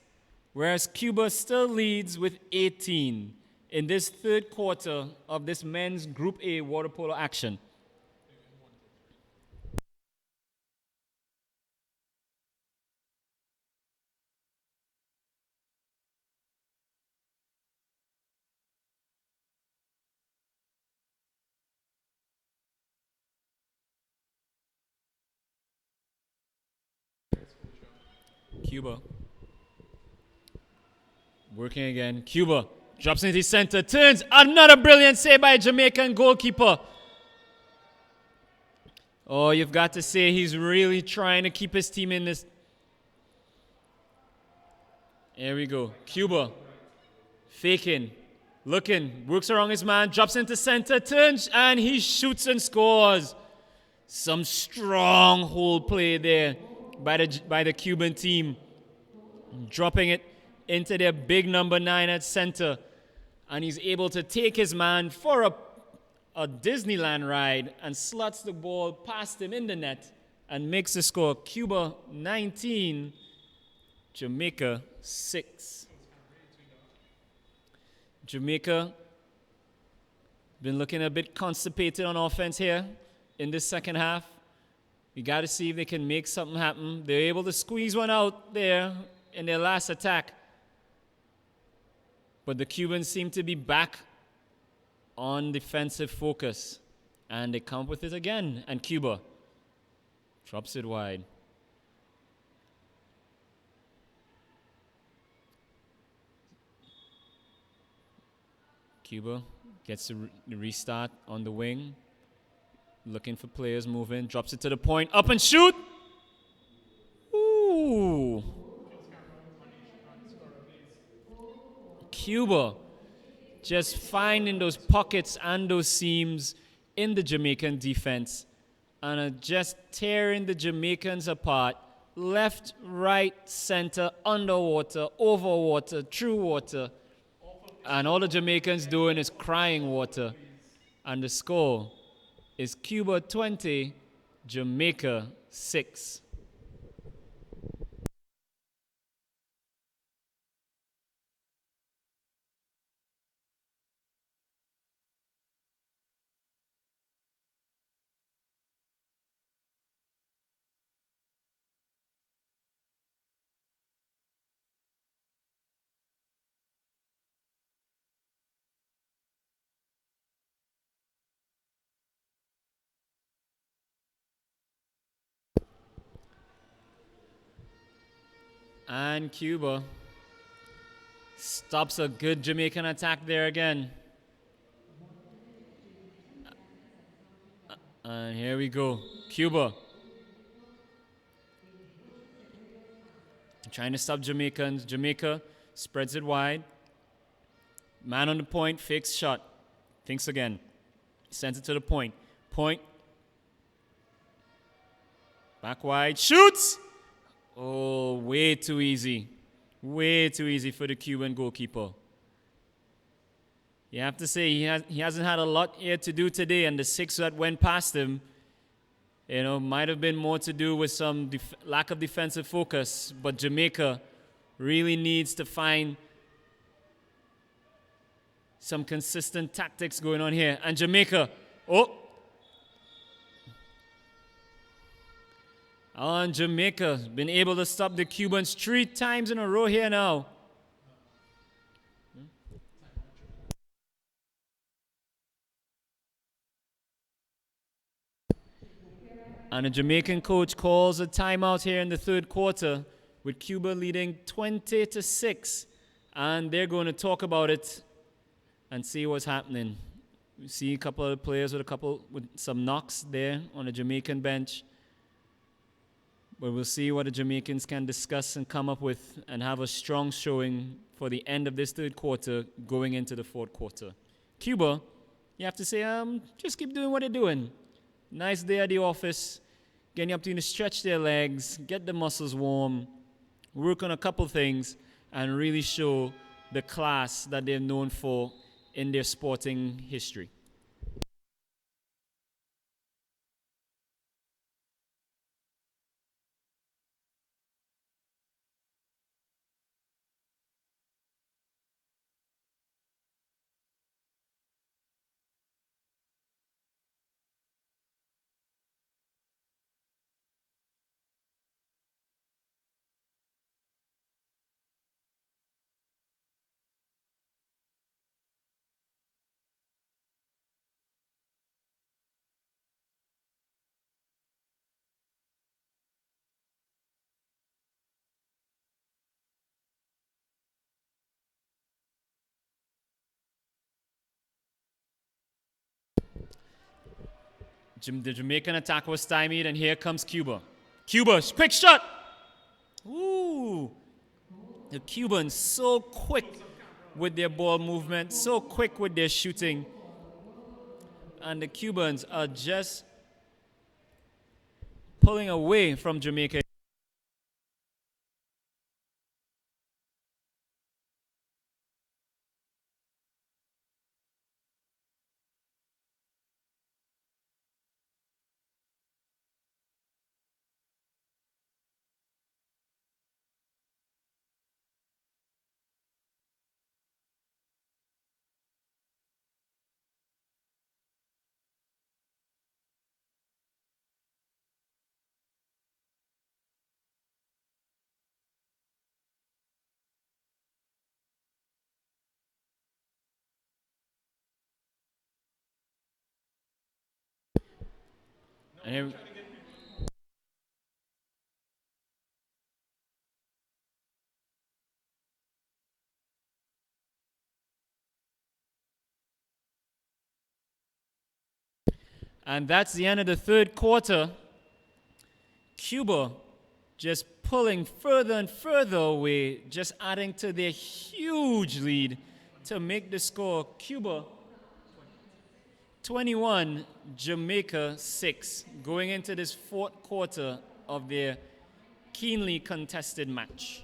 whereas Cuba still leads with 18 in this third quarter of this men's Group A water polo action. Cuba. Working again. Cuba drops into the center. Turns. Another brilliant save by a Jamaican goalkeeper. Oh, you've got to say he's really trying to keep his team in this. Here we go. Cuba. Faking. Looking. Works around his man. Drops into center. Turns. And he shoots and scores. Some strong hold play there by the Cuban team, dropping it into their big number 9 at center, and he's able to take his man for a Disneyland ride and slots the ball past him in the net and makes the score. Cuba 19, Jamaica 6. Jamaica been looking a bit constipated on offense here in this second half. We got to see if they can make something happen. They're able to squeeze one out there in their last attack. But the Cubans seem to be back on defensive focus. And they come up with it again. And Cuba drops it wide. Cuba gets the restart on the wing. Looking for players moving. Drops it to the point. Up and shoot! Ooh! Cuba just finding those pockets and those seams in the Jamaican defense and just tearing the Jamaicans apart. Left, right, center, underwater, over water, through water. And all the Jamaicans doing is crying water. And the score is Cuba 20, Jamaica 6. And Cuba stops a good Jamaican attack there again. And here we go. Cuba trying to stop Jamaicans. Jamaica spreads it wide. Man on the point, fakes shot. Thinks again. Sends it to the point. Point. Back wide. Shoots! Oh, way too easy. Way too easy for the Cuban goalkeeper. You have to say he hasn't had a lot here to do today, and the 6 that went past him, might have been more to do with some lack of defensive focus. But Jamaica really needs to find some consistent tactics going on here. And Jamaica, and Jamaica been able to stop the Cubans 3 times in a row here now. And the Jamaican coach calls a timeout here in the 3rd quarter with Cuba leading 20-6. And they're going to talk about it and see what's happening. We see a couple of players with some knocks there on the Jamaican bench. But we'll see what the Jamaicans can discuss and come up with and have a strong showing for the end of this 3rd quarter going into the 4th quarter. Cuba, you have to say, just keep doing what they're doing. Nice day at the office, getting up to stretch their legs, get the muscles warm, work on a couple things, and really show the class that they're known for in their sporting history. The Jamaican attack was stymied, and here comes Cuba. Cuba, quick shot! Ooh! The Cubans so quick with their ball movement, so quick with their shooting. And the Cubans are just pulling away from Jamaica. And that's the end of the 3rd quarter. Cuba just pulling further and further away, just adding to their huge lead to make the score. Cuba 21, Jamaica 6, going into this 4th quarter of their keenly contested match.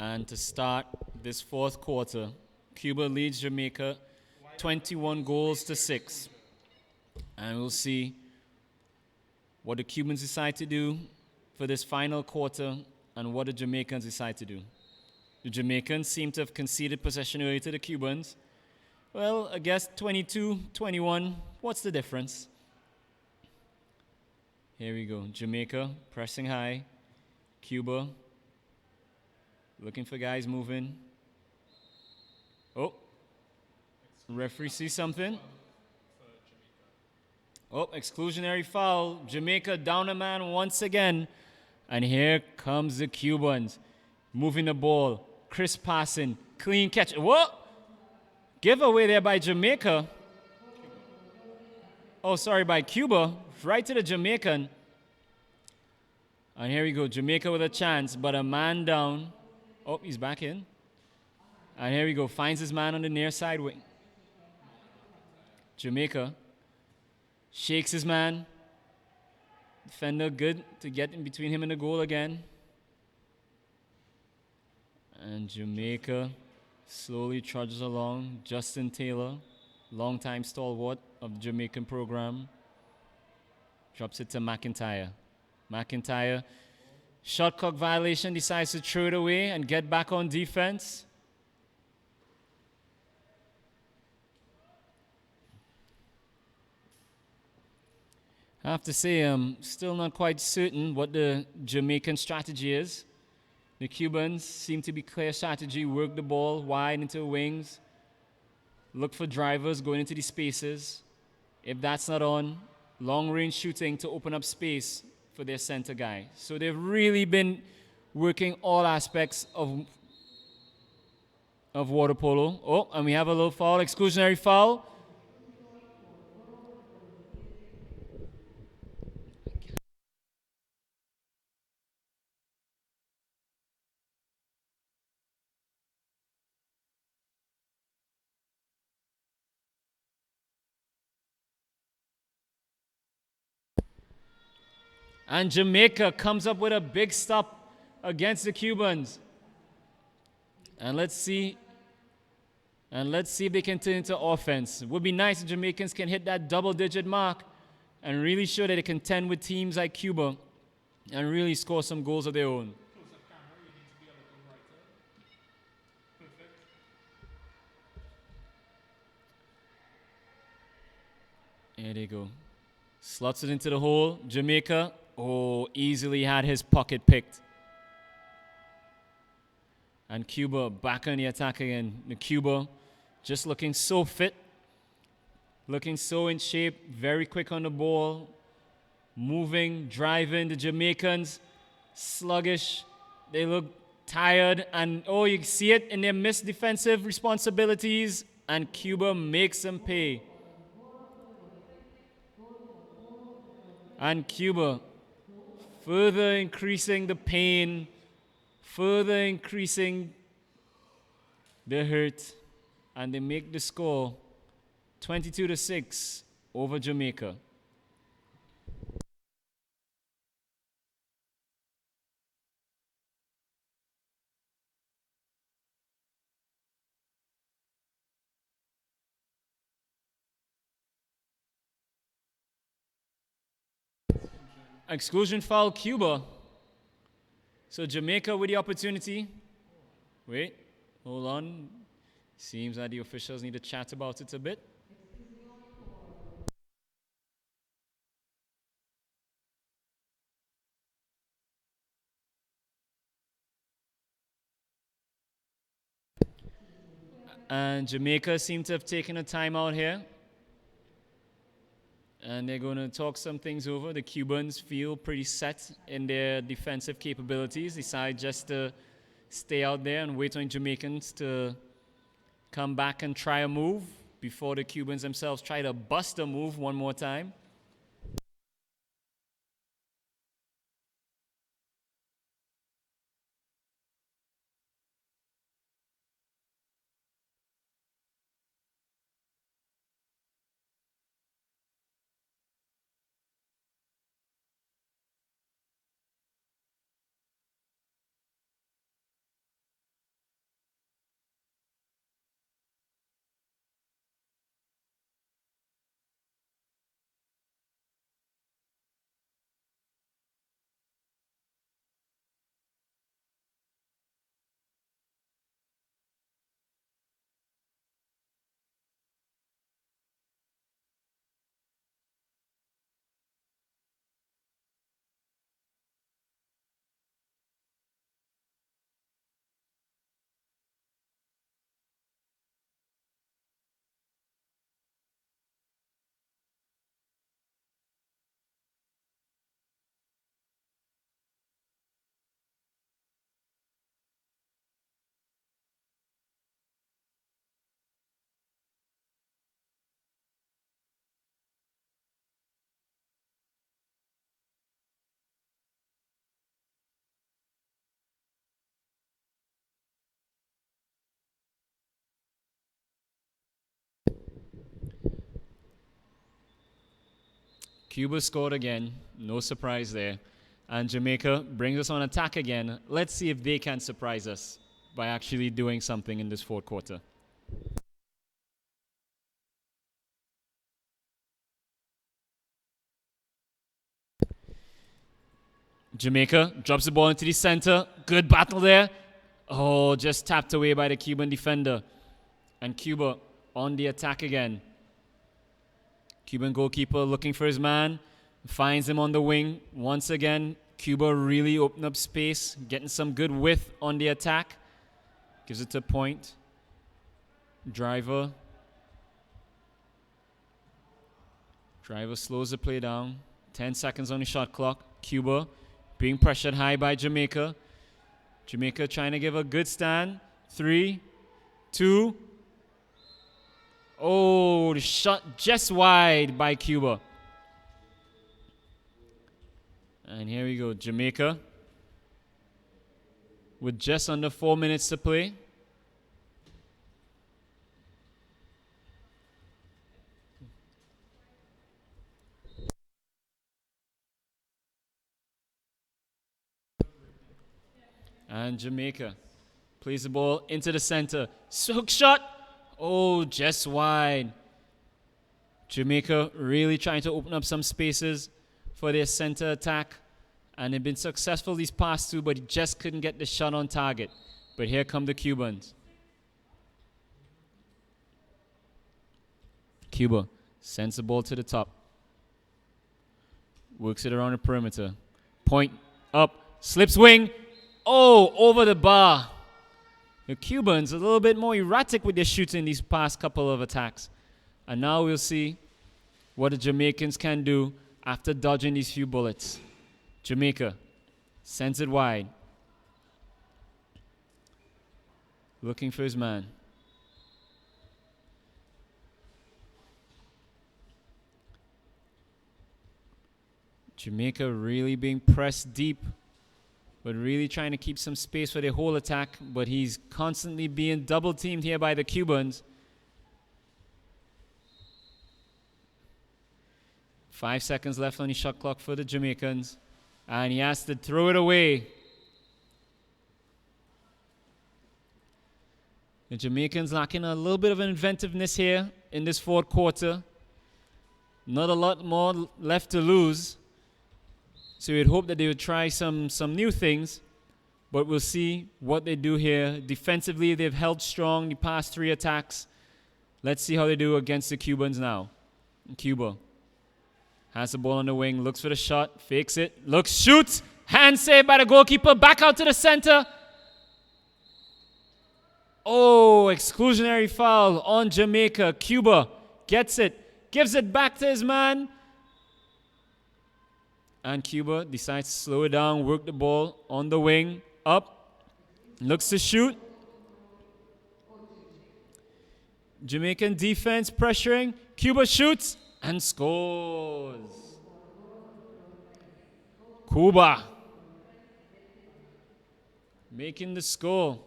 And to start this fourth quarter, Cuba leads Jamaica 21 goals to 6. And we'll see what the Cubans decide to do for this final quarter and what the Jamaicans decide to do. The Jamaicans seem to have conceded possession early to the Cubans. Well, I guess 22-21, what's the difference? Here we go. Jamaica pressing high. Cuba looking for guys moving. Oh, referee sees something. Oh, exclusionary foul. Jamaica down a man once again. And here comes the Cubans. Moving the ball. Crisp passing. Clean catch. What? Giveaway there by Jamaica. Oh, sorry, by Cuba. Right to the Jamaican. And here we go. Jamaica with a chance, but a man down. Oh, he's back in. And here we go. Finds his man on the near side wing. Jamaica shakes his man. Defender good to get in between him and the goal again. And Jamaica slowly trudges along. Justin Taylor, longtime stalwart of the Jamaican program, drops it to McIntyre. McIntyre, shot clock violation, decides to throw it away and get back on defense. I have to say, I'm still not quite certain what the Jamaican strategy is. The Cubans seem to be clear strategy, work the ball wide into the wings, look for drivers going into the spaces. If that's not on, long-range shooting to open up space for their center guy. So they've really been working all aspects of water polo. Oh, and we have a little foul, exclusionary foul. And Jamaica comes up with a big stop against the Cubans. And let's see if they can turn into offense. It would be nice if Jamaicans can hit that double-digit mark and really show that they contend with teams like Cuba and really score some goals of their own. Close-up camera, you need to be a little brighter. Perfect. There they go. Slots it into the hole. Jamaica, easily had his pocket picked. And Cuba back on the attack again. The Cuba just looking so fit, looking so in shape, very quick on the ball, moving, driving. The Jamaicans, sluggish. They look tired. And, you see it in their missed defensive responsibilities. And Cuba makes them pay. And Cuba further increasing the pain, further increasing the hurt, and they make the score 22-6 over Jamaica. Exclusion foul, Cuba. So Jamaica with the opportunity. Wait, hold on. Seems that the officials need to chat about it a bit. And Jamaica seem to have taken a timeout here. And they're going to talk some things over. The Cubans feel pretty set in their defensive capabilities. Decide just to stay out there and wait on Jamaicans to come back and try a move before the Cubans themselves try to bust a move one more time. Cuba scored again. No surprise there. And Jamaica brings us on attack again. Let's see if they can surprise us by actually doing something in this fourth quarter. Jamaica drops the ball into the center. Good battle there. Oh, just tapped away by the Cuban defender. And Cuba on the attack again. Cuban goalkeeper looking for his man. Finds him on the wing. Once again, Cuba really opened up space. Getting some good width on the attack. Gives it to Point. Driver. Driver slows the play down. 10 seconds on the shot clock. Cuba being pressured high by Jamaica. Jamaica trying to give a good stand. 3, 2. Oh, the shot just wide by Cuba. And here we go, Jamaica with just under 4 minutes to play. And Jamaica plays the ball into the center. Hook shot. Oh, just wide. Jamaica really trying to open up some spaces for their center attack. And they've been successful these past two, but he just couldn't get the shot on target. But here come the Cubans. Cuba sends the ball to the top. Works it around the perimeter. Point up. Slips wing. Oh, over the bar. The Cubans a little bit more erratic with their shooting these past couple of attacks. And now we'll see what the Jamaicans can do after dodging these few bullets. Jamaica sends it wide. Looking for his man. Jamaica really being pressed deep, but really trying to keep some space for their whole attack. But he's constantly being double teamed here by the Cubans. 5 seconds left on the shot clock for the Jamaicans. And he has to throw it away. The Jamaicans lacking a little bit of inventiveness here in this fourth quarter. Not a lot more left to lose. So we'd hope that they would try some new things. But we'll see what they do here. Defensively, they've held strong the past 3 attacks. Let's see how they do against the Cubans now. Cuba has the ball on the wing, looks for the shot, fakes it, looks, shoots, hand saved by the goalkeeper, back out to the center. Oh, exclusionary foul on Jamaica. Cuba gets it, gives it back to his man. And Cuba decides to slow it down, work the ball on the wing, up, looks to shoot. Jamaican defense pressuring, Cuba shoots and scores. Cuba making the score.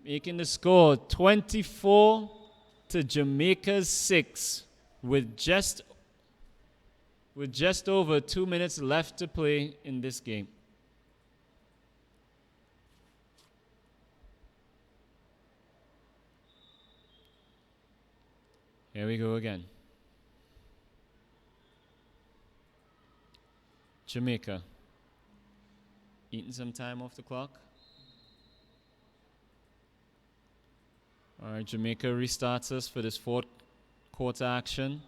Making the score 24 to Jamaica's 6 with just over 2 minutes left to play in this game. Here we go again. Jamaica eating some time off the clock. All right, Jamaica restarts us for this fourth quarter action.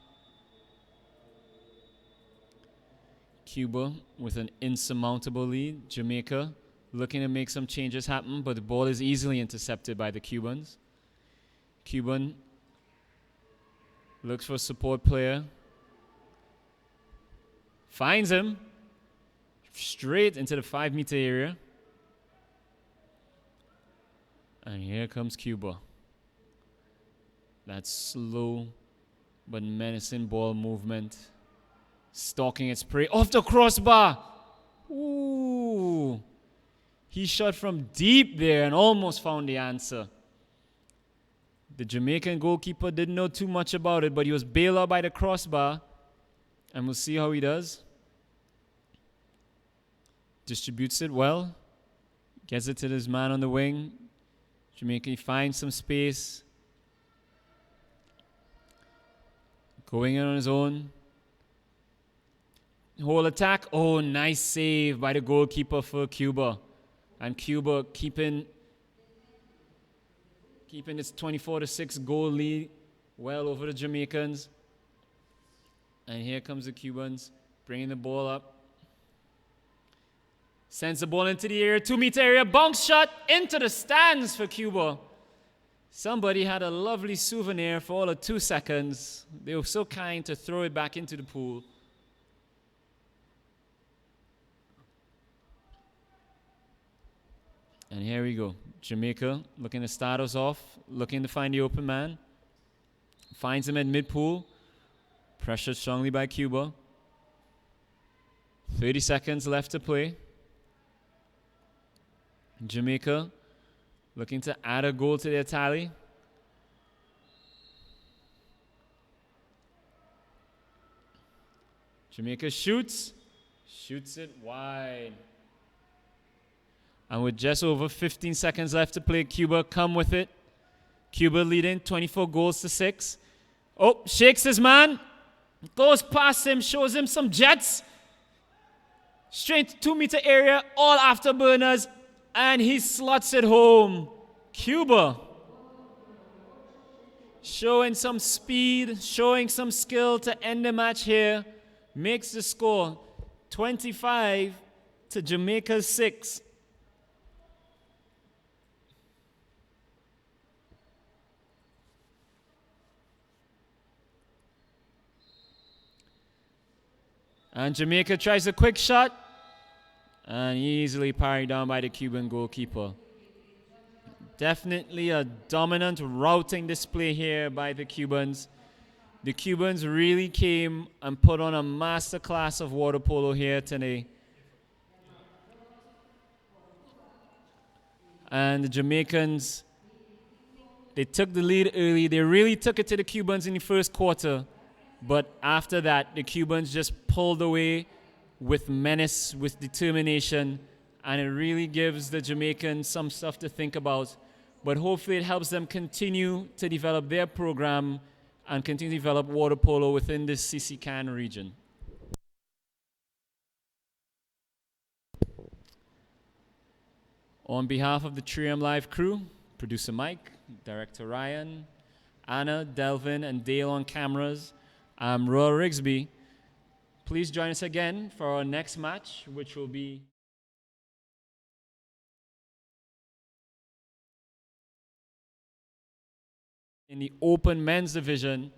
Cuba with an insurmountable lead. Jamaica looking to make some changes happen, but the ball is easily intercepted by the Cubans. Cuban looks for a support player. Finds him. Straight into the 5-meter area. And here comes Cuba. That slow but menacing ball movement. Stalking its prey off the crossbar. Ooh. He shot from deep there and almost found the answer. The Jamaican goalkeeper didn't know too much about it, but he was bailed out by the crossbar. And we'll see how he does. Distributes it well. Gets it to this man on the wing. Jamaica finds some space. Going in on his own. Whole attack. Oh, nice save by the goalkeeper for Cuba. And Cuba keeping its 24-6 goal lead well over the Jamaicans. And here comes the Cubans, bringing the ball up. Sends the ball into the area, 2-meter area, bounce shot into the stands for Cuba. Somebody had a lovely souvenir for all of 2 seconds. They were so kind to throw it back into the pool. And here we go. Jamaica looking to start us off, looking to find the open man. Finds him at mid-pool. Pressured strongly by Cuba. 30 seconds left to play. Jamaica looking to add a goal to their tally. Jamaica shoots it wide. And with just over 15 seconds left to play, Cuba come with it. Cuba leading 24-6. Oh, shakes his man. Goes past him, shows him some jets. Straight to 2-meter area, all afterburners. And he slots it home. Cuba showing some speed, showing some skill to end the match here. Makes the score 25 to Jamaica's 6. And Jamaica tries a quick shot and easily parried down by the Cuban goalkeeper. Definitely a dominant routing display here by the Cubans. The Cubans really came and put on a masterclass of water polo here today. And the Jamaicans, they took the lead early. They really took it to the Cubans in the first quarter. But after that, the Cubans just pulled away with menace, with determination, and it really gives the Jamaicans some stuff to think about. But hopefully it helps them continue to develop their program and continue to develop water polo within this CCCAN region. On behalf of the 3M Live crew, producer Mike, director Ryan, Anna, Delvin, and Dale on cameras, I'm Roy Rigsby. Please join us again for our next match, which will be in the open men's division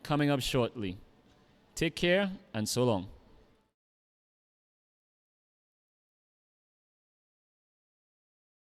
coming up shortly. Take care and so long.